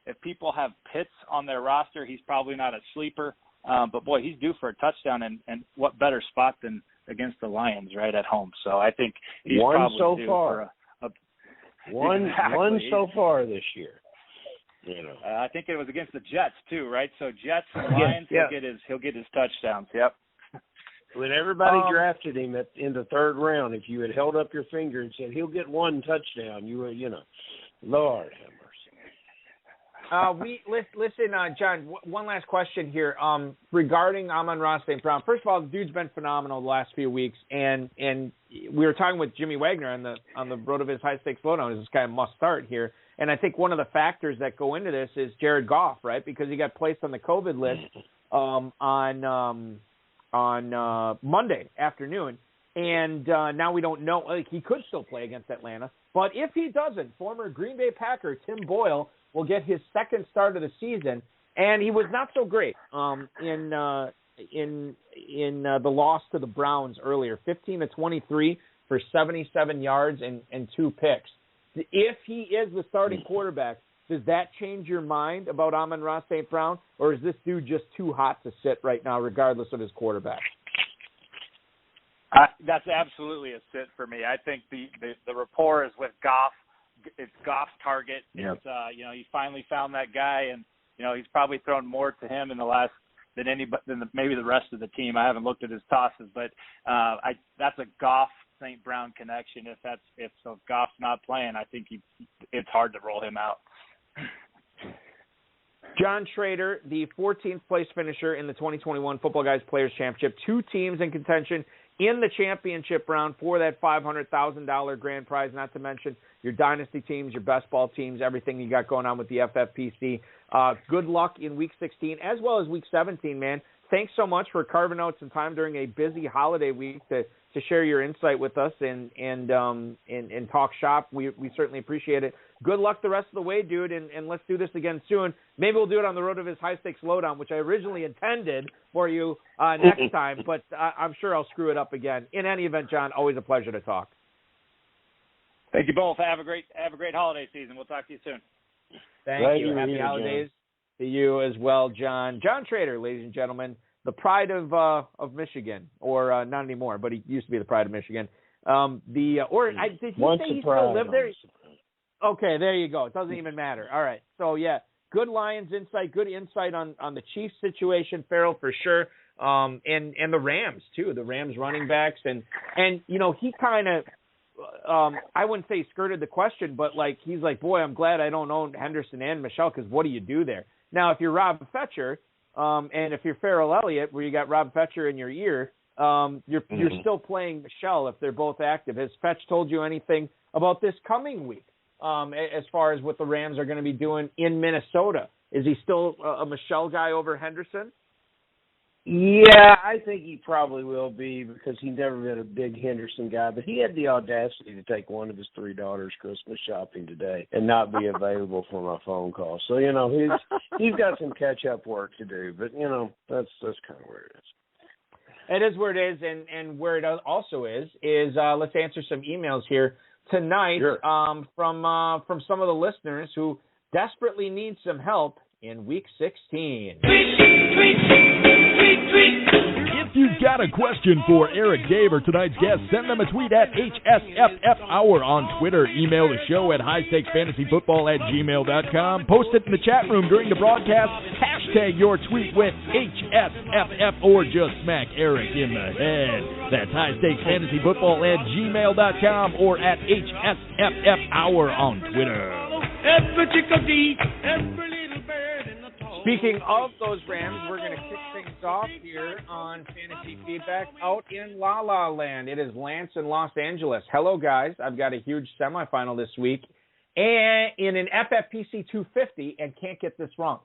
if people have Pitts on their roster, he's probably not a sleeper. But boy, he's due for a touchdown, and what better spot than against the Lions right at home. So I think he's probably due for one so far this year. I think it was against the Jets too, right? So Jets and Lions, he'll get his touchdowns. Yep. When everybody drafted him in the 3rd round, if you had held up your finger and said he'll get 1 touchdown, you would, Lord have mercy. Listen, John. One last question here regarding Amon-Ra St. Brown. First of all, the dude's been phenomenal the last few weeks, and we were talking with Jimmy Wagner on the road of his high stakes lowdown. This guy must start here, and I think one of the factors that go into this is Jared Goff, right? Because he got placed on the COVID list on Monday afternoon, and now we don't know. He could still play against Atlanta, but if he doesn't, former Green Bay Packer Tim Boyle will get his 2nd start of the season, and he was not so great in the loss to the Browns earlier, 15-23 for 77 yards and 2 picks. If he is the starting quarterback, does that change your mind about Amon-Ra St. Brown, or is this dude just too hot to sit right now, regardless of his quarterback? That's absolutely a sit for me. I think the rapport is with Goff. It's Goff's target. Yep. It's he finally found that guy, and he's probably thrown more to him in the last than maybe the rest of the team. I haven't looked at his tosses, but that's a Goff St. Brown connection. If Goff's not playing, I think it's hard to roll him out. John Schroeder, the 14th place finisher in the 2021 Football Guys Players Championship. 2 teams in contention in the championship round for that $500,000 grand prize, not to mention your dynasty teams, your best ball teams, everything you got going on with the FFPC. Good luck in Week 16 as well as Week 17, man. Thanks so much for carving out some time during a busy holiday week to share your insight with us and talk shop. We certainly appreciate it. Good luck the rest of the way, dude, and let's do this again soon. Maybe we'll do it on the road of his high-stakes lowdown, which I originally intended for you next time, but I'm sure I'll screw it up again. In any event, John, always a pleasure to talk. Thank you both. Have a great holiday season. We'll talk to you soon. Thank you. Happy holidays to you as well, John. John Schroeder, ladies and gentlemen, the pride of Michigan, or not anymore, but he used to be the pride of Michigan. Did he say he still lived there? Okay, there you go. It doesn't even matter. All right. So, yeah, good Lions insight, good insight on the Chiefs situation, Farrell, for sure, and the Rams, too, the Rams running backs. And he kind of, I wouldn't say skirted the question, but, he's like, boy, I'm glad I don't own Henderson and Michelle, because what do you do there? Now, if you're Rob Fetcher, and if you're Farrell Elliott, where you got Rob Fetcher in your ear, you're still playing Michelle if they're both active. Has Fetch told you anything about this coming week? As far as what the Rams are going to be doing in Minnesota? Is he still a Michelle guy over Henderson? Yeah, I think he probably will be because he's never been a big Henderson guy. But he had the audacity to take one of his 3 daughters Christmas shopping today and not be available for my phone call. So he's got some catch up work to do. But that's kind of where it is. It is where it is, and where it also is let's answer some emails here tonight. Sure. From some of the listeners who desperately need some help in Week 16. If you've got a question for Eric Dave or tonight's guest, send them a tweet at HSFF Hour on Twitter. Email the show at highstakesfantasyfootball@gmail.com. Post it in the chat room during the broadcast. Hashtag your tweet with HSFF or just smack Eric in the head. That's highstakesfantasyfootball@gmail.com or at HSFF Hour on Twitter. Speaking of those Rams, we're going to kick things off here on Fantasy Feedback out in La La Land. It is Lance in Los Angeles. Hello, guys. I've got a huge semifinal this week and in an FFPC 250, and can't get this wrong.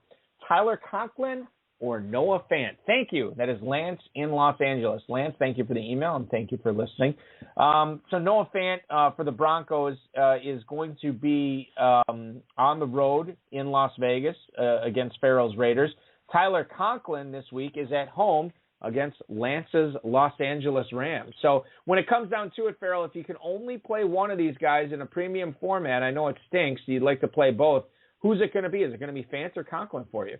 Tyler Conklin or Noah Fant. Thank you. That is Lance in Los Angeles. Lance, thank you for the email, and thank you for listening. So Noah Fant for the Broncos is going to be on the road in Las Vegas against Farrell's Raiders. Tyler Conklin this week is at home against Lance's Los Angeles Rams. So when it comes down to it, Farrell, if you can only play one of these guys in a premium format, I know it stinks. You'd like to play both. Who's it going to be? Is it going to be Fant or Conklin for you?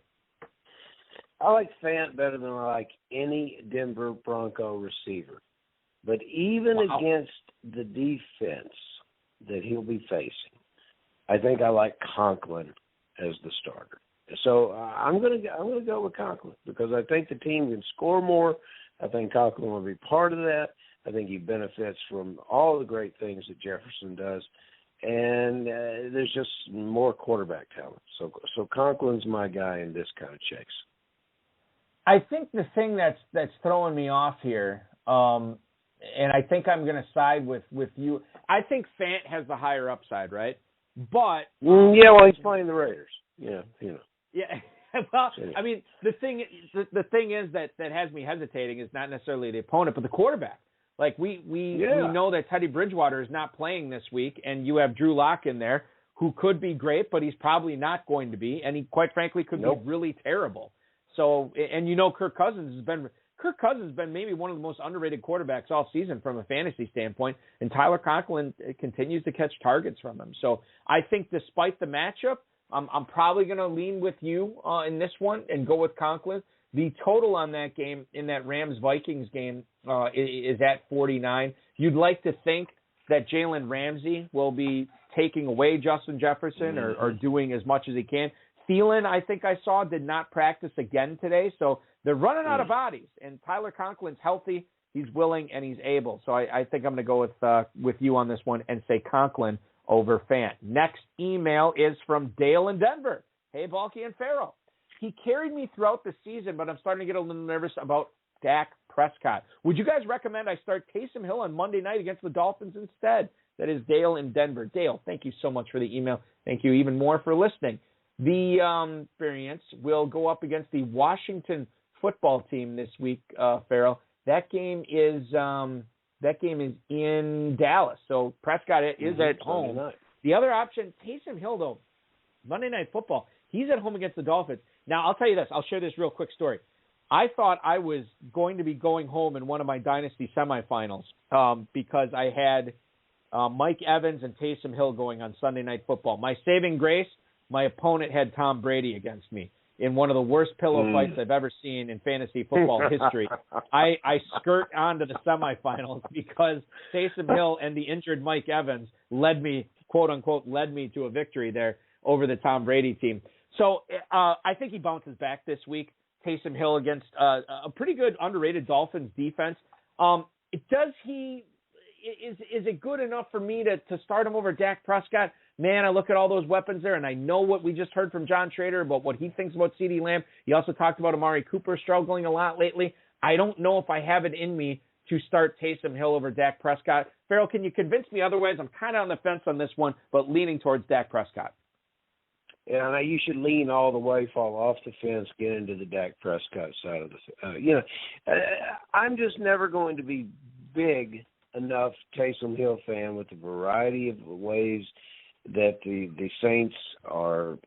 I like Fant better than I like any Denver Bronco receiver. But even against the defense that he'll be facing, I think I like Conklin as the starter. So I'm going to go with Conklin because I think the team can score more. I think Conklin will be part of that. I think he benefits from all the great things that Jefferson does. And there's just more quarterback talent. So Conklin's my guy in this kind of chase. I think the thing that's throwing me off here, and I think I'm going to side with you. I think Fant has the higher upside, right? But he's playing the Raiders. Yeah. Well, I mean, the thing is that has me hesitating is not necessarily the opponent, but the quarterback. Like we know that Teddy Bridgewater is not playing this week, and you have Drew Lock in there, who could be great, but he's probably not going to be, and he quite frankly could be really terrible. So, and Kirk Cousins has been maybe one of the most underrated quarterbacks all season from a fantasy standpoint, and Tyler Conklin continues to catch targets from him. So I think despite the matchup, I'm probably going to lean with you in this one and go with Conklin. The total on that game, in that Rams-Vikings game, is at 49. You'd like to think that Jalen Ramsey will be taking away Justin Jefferson or doing as much as he can. Thielen, I think I saw, did not practice again today. So they're running out of bodies. And Tyler Conklin's healthy. He's willing and he's able. So I think I'm going to go with you on this one and say Conklin over Fant. Next email is from Dale in Denver. Hey, Balky and Farrell. He carried me throughout the season, but I'm starting to get a little nervous about Dak Prescott. Would you guys recommend I start Taysom Hill on Monday night against the Dolphins instead? That is Dale in Denver. Dale, thank you so much for the email. Thank you even more for listening. The Variants will go up against the Washington football team this week, Farrell. That game is in Dallas, so Prescott is at home. The other option, Taysom Hill, though, Monday Night Football, he's at home against the Dolphins. Now, I'll tell you this. I'll share this real quick story. I thought I was going to be going home in one of my Dynasty semifinals because I had Mike Evans and Taysom Hill going on Sunday Night Football. My saving grace, my opponent had Tom Brady against me in one of the worst pillow fights I've ever seen in fantasy football history. I skirt onto the semifinals because Taysom Hill and the injured Mike Evans led me, quote unquote, to a victory there over the Tom Brady team. So I think he bounces back this week. Taysom Hill against a pretty good underrated Dolphins defense. Is it good enough for me to start him over Dak Prescott? Man, I look at all those weapons there, and I know what we just heard from John Schroeder about what he thinks about CeeDee Lamb. He also talked about Amari Cooper struggling a lot lately. I don't know if I have it in me to start Taysom Hill over Dak Prescott. Farrell, can you convince me otherwise? I'm kind of on the fence on this one, but leaning towards Dak Prescott. And you should lean all the way, fall off the fence, get into the Dak Prescott side of the I'm just never going to be big enough Taysom Hill fan with the variety of ways that the Saints are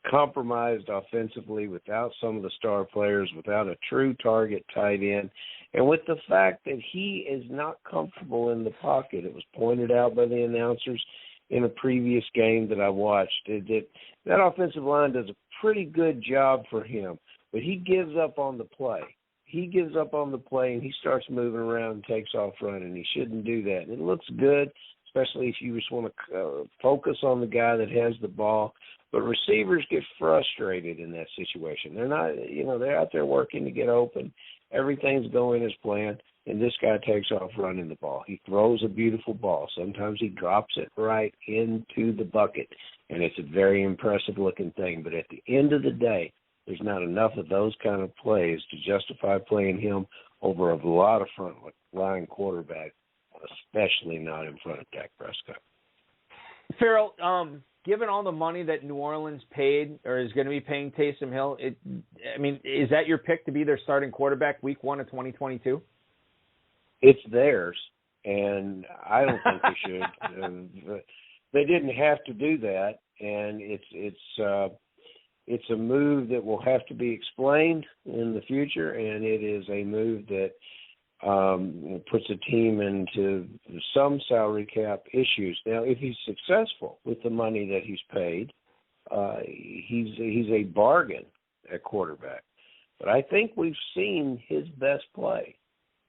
compromised offensively without some of the star players, without a true target tight end, and with the fact that he is not comfortable in the pocket. It was pointed out by the announcers in a previous game that I watched. That offensive line does a pretty good job for him, but he gives up on the play. He gives up on the play, and he starts moving around and takes off running. He shouldn't do that. And it looks good, especially if you just want to focus on the guy that has the ball. But receivers get frustrated in that situation. They're not, they're out there working to get open. Everything's going as planned, and this guy takes off running the ball. He throws a beautiful ball. Sometimes he drops it right into the bucket, and it's a very impressive-looking thing. But at the end of the day, there's not enough of those kind of plays to justify playing him over a lot of front-line quarterbacks, especially not in front of Dak Prescott. Farrell, given all the money that New Orleans paid or is going to be paying Taysom Hill, is that your pick to be their starting quarterback week 1 of 2022? It's theirs, and I don't think they should. They didn't have to do that, and it's a move that will have to be explained in the future, and it is a move that puts a team into some salary cap issues. Now, if he's successful with the money that he's paid, he's a bargain at quarterback. But I think we've seen his best play.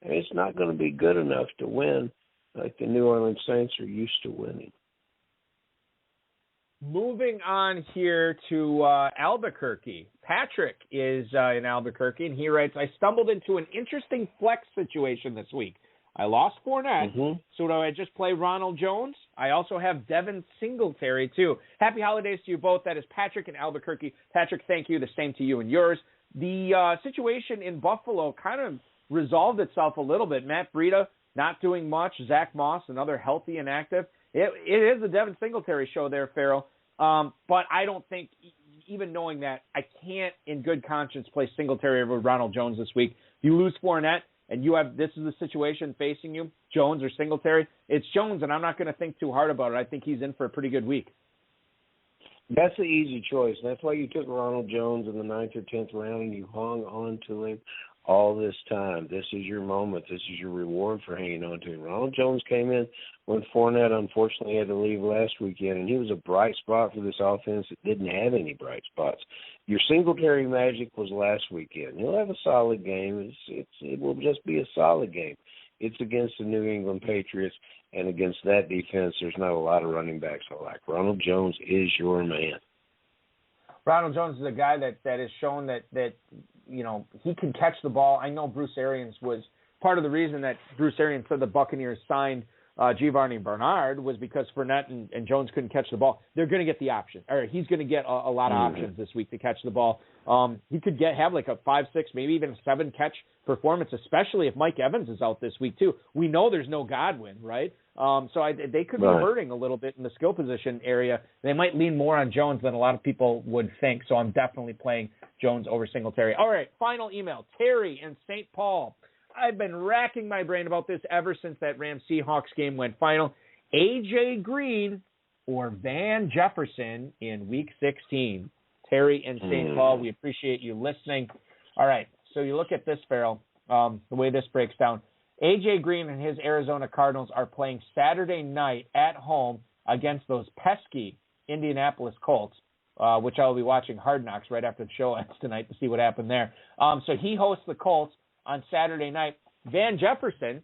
And it's not going to be good enough to win like the New Orleans Saints are used to winning. Moving on here to Albuquerque. Patrick is in Albuquerque, and he writes, I stumbled into an interesting flex situation this week. I lost Fournette, so do I just play Ronald Jones? I also have Devin Singletary, too. Happy holidays to you both. That is Patrick in Albuquerque. Patrick, thank you. The same to you and yours. The situation in Buffalo kind of resolved itself a little bit. Matt Breida not doing much. Zach Moss, another healthy and active. It is the Devin Singletary show there, Farrell. But I don't think, even knowing that, I can't in good conscience play Singletary over Ronald Jones this week. You lose Fournette, and this is the situation facing you, Jones or Singletary. It's Jones, and I'm not going to think too hard about it. I think he's in for a pretty good week. That's the easy choice. That's why you took Ronald Jones in the 9th or 10th round, and you hung on to him all this time. This is your moment. This is your reward for hanging on to him. Ronald Jones came in when Fournette unfortunately had to leave last weekend, and he was a bright spot for this offense that didn't have any bright spots. Your Singletary magic was last weekend. He'll have a solid game. It will just be a solid game. It's against the New England Patriots, and against that defense, there's not a lot of running backs I like. Ronald Jones is your man. Ronald Jones is a guy that has shown that he can catch the ball. I know Bruce Arians was part of the reason that Bruce Arians said the Buccaneers signed Giovanni Bernard was because Fournette and Jones couldn't catch the ball. They're going to get the option. Or he's going to get a lot of options this week to catch the ball. He could have like a 5, 6, maybe even a 7 catch performance, especially if Mike Evans is out this week too. We know there's no Godwin, right? They could be hurting a little bit in the skill position area. They might lean more on Jones than a lot of people would think. So I'm definitely playing Jones over Singletary. All right, final email. Terry in St. Paul. I've been racking my brain about this ever since that Rams-Seahawks game went final. A.J. Green or Van Jefferson in Week 16. Terry in St. Paul, we appreciate you listening. All right, so you look at this, Farrell, the way this breaks down. A.J. Green and his Arizona Cardinals are playing Saturday night at home against those pesky Indianapolis Colts, which I'll be watching Hard Knocks right after the show ends tonight to see what happened there. So he hosts the Colts on Saturday night. Van Jefferson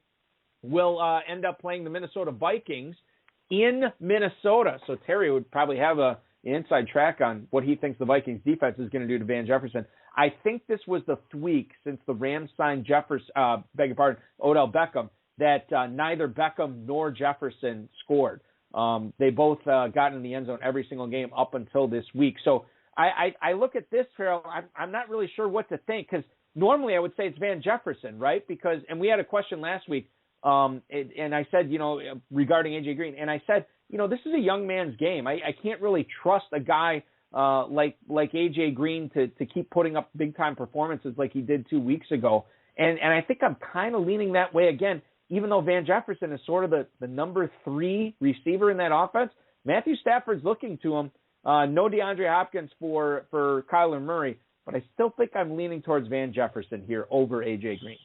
will end up playing the Minnesota Vikings in Minnesota. So Terry would probably have an inside track on what he thinks the Vikings defense is going to do to Van Jefferson. I think this was the week since the Rams signed Odell Beckham, that neither Beckham nor Jefferson scored. They both got in the end zone every single game up until this week. So I look at this, Farrell, I'm not really sure what to think, because normally I would say it's Van Jefferson, right? And we had a question last week, and I said, regarding A.J. Green, and I said, this is a young man's game. I can't really trust a guy like A.J. Green to keep putting up big-time performances like he did 2 weeks ago. And I think I'm kind of leaning that way again, even though Van Jefferson is sort of the number 3 receiver in that offense. Matthew Stafford's looking to him. No DeAndre Hopkins for Kyler Murray, but I still think I'm leaning towards Van Jefferson here over A.J. Green.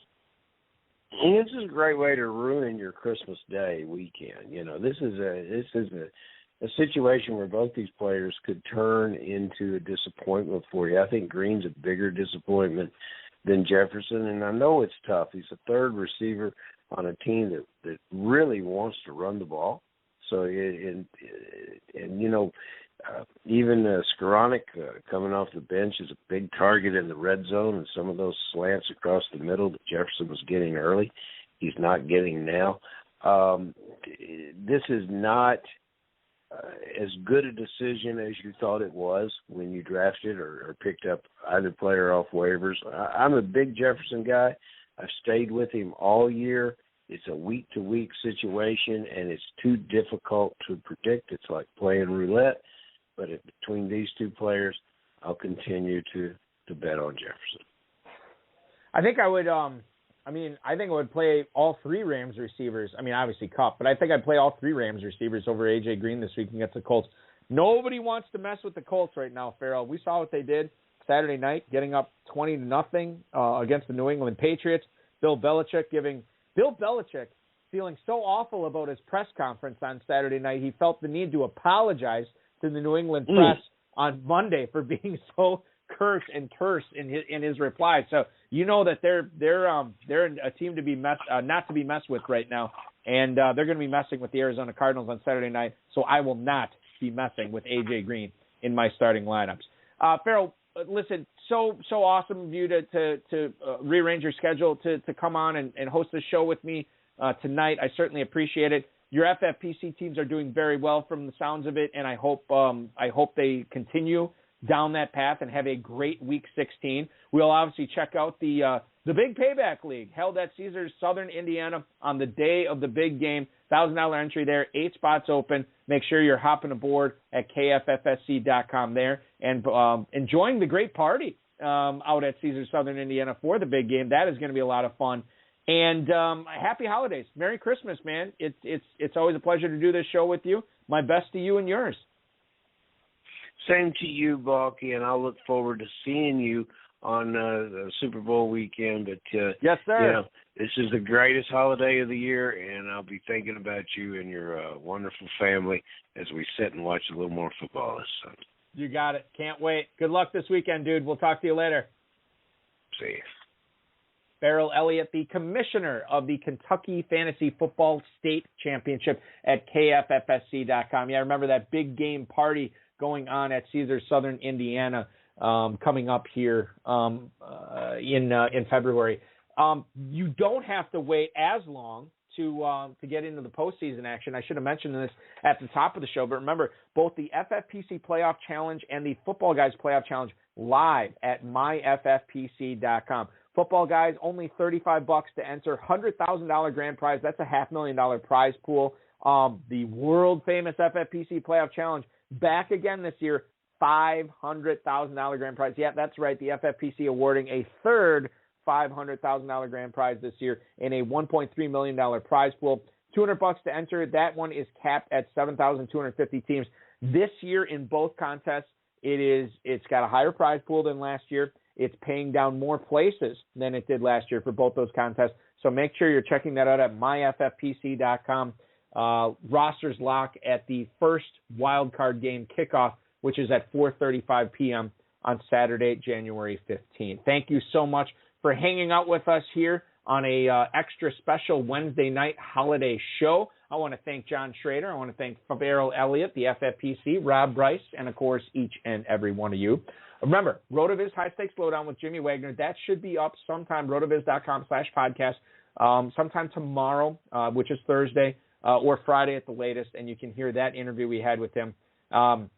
And this is a great way to ruin your Christmas Day weekend. This is a situation where both these players could turn into a disappointment for you. I think Green's a bigger disappointment than Jefferson, and I know it's tough. He's a third receiver on a team that really wants to run the ball. So, even Skowronek coming off the bench is a big target in the red zone, and some of those slants across the middle that Jefferson was getting early, he's not getting now. This is not as good a decision as you thought it was when you drafted or picked up either player off waivers. I'm a big Jefferson guy. I've stayed with him all year. It's a week-to-week situation, and it's too difficult to predict. It's like playing roulette. But between these two players, I'll continue to bet on Jefferson. I think I would. I think I would play all 3 Rams receivers. Obviously Kupp, but I think I'd play all 3 Rams receivers over A.J. Green this week against the Colts. Nobody wants to mess with the Colts right now, Farrell. We saw what they did Saturday night, getting up 20-0 against the New England Patriots. Bill Belichick feeling so awful about his press conference on Saturday night, he felt the need to apologize to the New England press on Monday for being so curt and terse in his reply. So that they're a team to be not to be messed with right now, and they're going to be messing with the Arizona Cardinals on Saturday night. So I will not be messing with A.J. Green in my starting lineups. Farrell, listen, so awesome of you to rearrange your schedule to come on and host the show with me tonight. I certainly appreciate it. Your FFPC teams are doing very well from the sounds of it, and I hope they continue down that path and have a great Week 16. We'll obviously check out the Big Payback League held at Caesars Southern Indiana on the day of the big game. $1,000 entry there, 8 spots open. Make sure you're hopping aboard at kffsc.com there and enjoying the great party out at Caesars Southern Indiana for the big game. That is going to be a lot of fun. And happy holidays. Merry Christmas, man. It's always a pleasure to do this show with you. My best to you and yours. Same to you, Balky, and I'll look forward to seeing you on the Super Bowl weekend. But yes, sir. This is the greatest holiday of the year, and I'll be thinking about you and your wonderful family as we sit and watch a little more football this Sunday. You got it. Can't wait. Good luck this weekend, dude. We'll talk to you later. See you. Farrell Elliott, the commissioner of the Kentucky Fantasy Football State Championship at kffsc.com. Yeah, remember that big game party going on at Caesars Southern Indiana coming up here in February. You don't have to wait as long to get into the postseason action. I should have mentioned this at the top of the show, but remember, both the FFPC Playoff Challenge and the Football Guys Playoff Challenge live at myffpc.com. Football Guys, only $35 to enter. $100,000 grand prize. That's a $500,000 prize pool. The world famous FFPC Playoff Challenge back again this year. $500,000 grand prize. Yeah, that's right. The FFPC awarding a third $500,000 grand prize this year in a $1.3 million prize pool. $200 to enter. That one is capped at 7,250 teams. This year in both contests, it's got a higher prize pool than last year. It's paying down more places than it did last year for both those contests. So make sure you're checking that out at myffpc.com. Rosters lock at the first wild card game kickoff, which is at 4:35 p.m. on Saturday, January 15th. Thank you so much for hanging out with us here on a extra special Wednesday night holiday show. I want to thank John Schroeder. I want to thank Farrell Elliott, the FFPC, Rob Bryce, and, of course, each and every one of you. Remember, RotoViz High Stakes Lowdown with Jimmy Wagner. That should be up sometime, rotoviz.com/podcast, sometime tomorrow, which is Thursday, or Friday at the latest, and you can hear that interview we had with him. And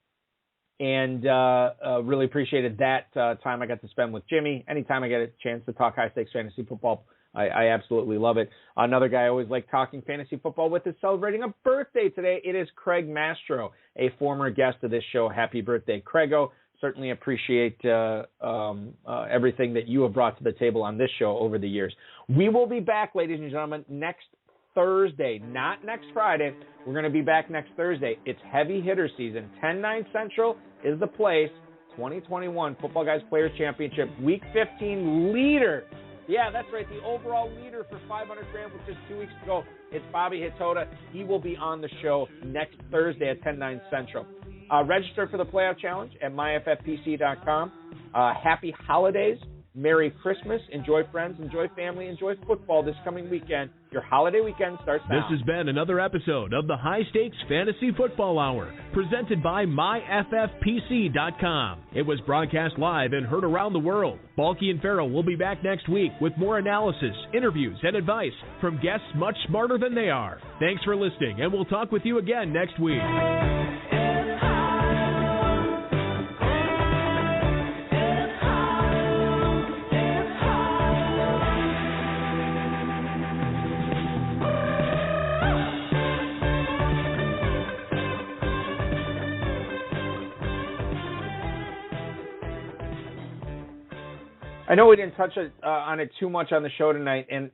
really appreciated that time I got to spend with Jimmy. Anytime I get a chance to talk high stakes fantasy football I absolutely love it. Another guy I always like talking fantasy football with is celebrating a birthday today. It is Craig Mastro, a former guest of this show. Happy birthday, Craigo. Certainly appreciate everything that you have brought to the table on this show over the years. We will be back, ladies and gentlemen, next Thursday, not next Friday. We're going to be back next Thursday. It's heavy hitter season. 10-9 Central is the place. 2021 Football Guys Players Championship, Week 15 leader. Yeah, that's right. The overall leader for 500 grand, which is 2 weeks ago. It's Bobby Hitoda. He will be on the show next Thursday at 10-9 Central. Register for the Playoff Challenge at myffpc.com. Happy holidays. Merry Christmas. Enjoy friends. Enjoy family. Enjoy football this coming weekend. Your holiday weekend starts now. This has been another episode of the High Stakes Fantasy Football Hour, presented by myffpc.com. It was broadcast live and heard around the world. Balky and Farrell will be back next week with more analysis, interviews, and advice from guests much smarter than they are. Thanks for listening, and we'll talk with you again next week. I know we didn't touch on it too much on the show tonight, and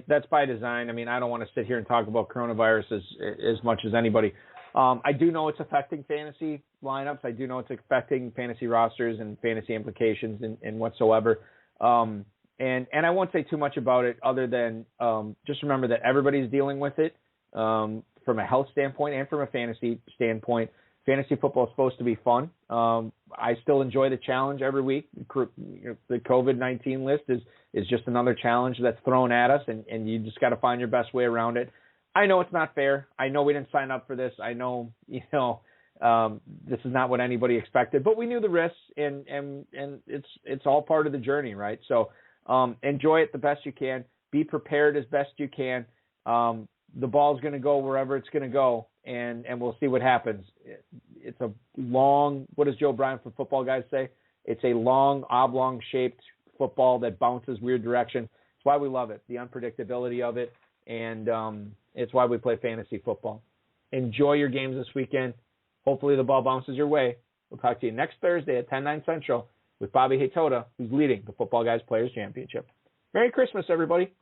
that's by design. I mean, I don't want to sit here and talk about coronavirus as much as anybody. I do know it's affecting fantasy lineups. I do know it's affecting fantasy rosters and fantasy implications and whatsoever. And I won't say too much about it other than just remember that everybody's dealing with it from a health standpoint and from a fantasy standpoint. Fantasy football is supposed to be fun. I still enjoy the challenge every week. The COVID-19 list is just another challenge that's thrown at us, and you just got to find your best way around it. I know it's not fair. I know we didn't sign up for this. I know, this is not what anybody expected, but we knew the risks, and it's all part of the journey, right? So enjoy it the best you can. Be prepared as best you can. The ball's going to go wherever it's going to go, and we'll see what happens. It's a long, what does Joe Bryant from Football Guys say? It's a long, oblong-shaped football that bounces weird direction. It's why we love it, the unpredictability of it, and it's why we play fantasy football. Enjoy your games this weekend. Hopefully the ball bounces your way. We'll talk to you next Thursday at 10-9 Central with Bobby Hitoda, who's leading the Football Guys Players Championship. Merry Christmas, everybody.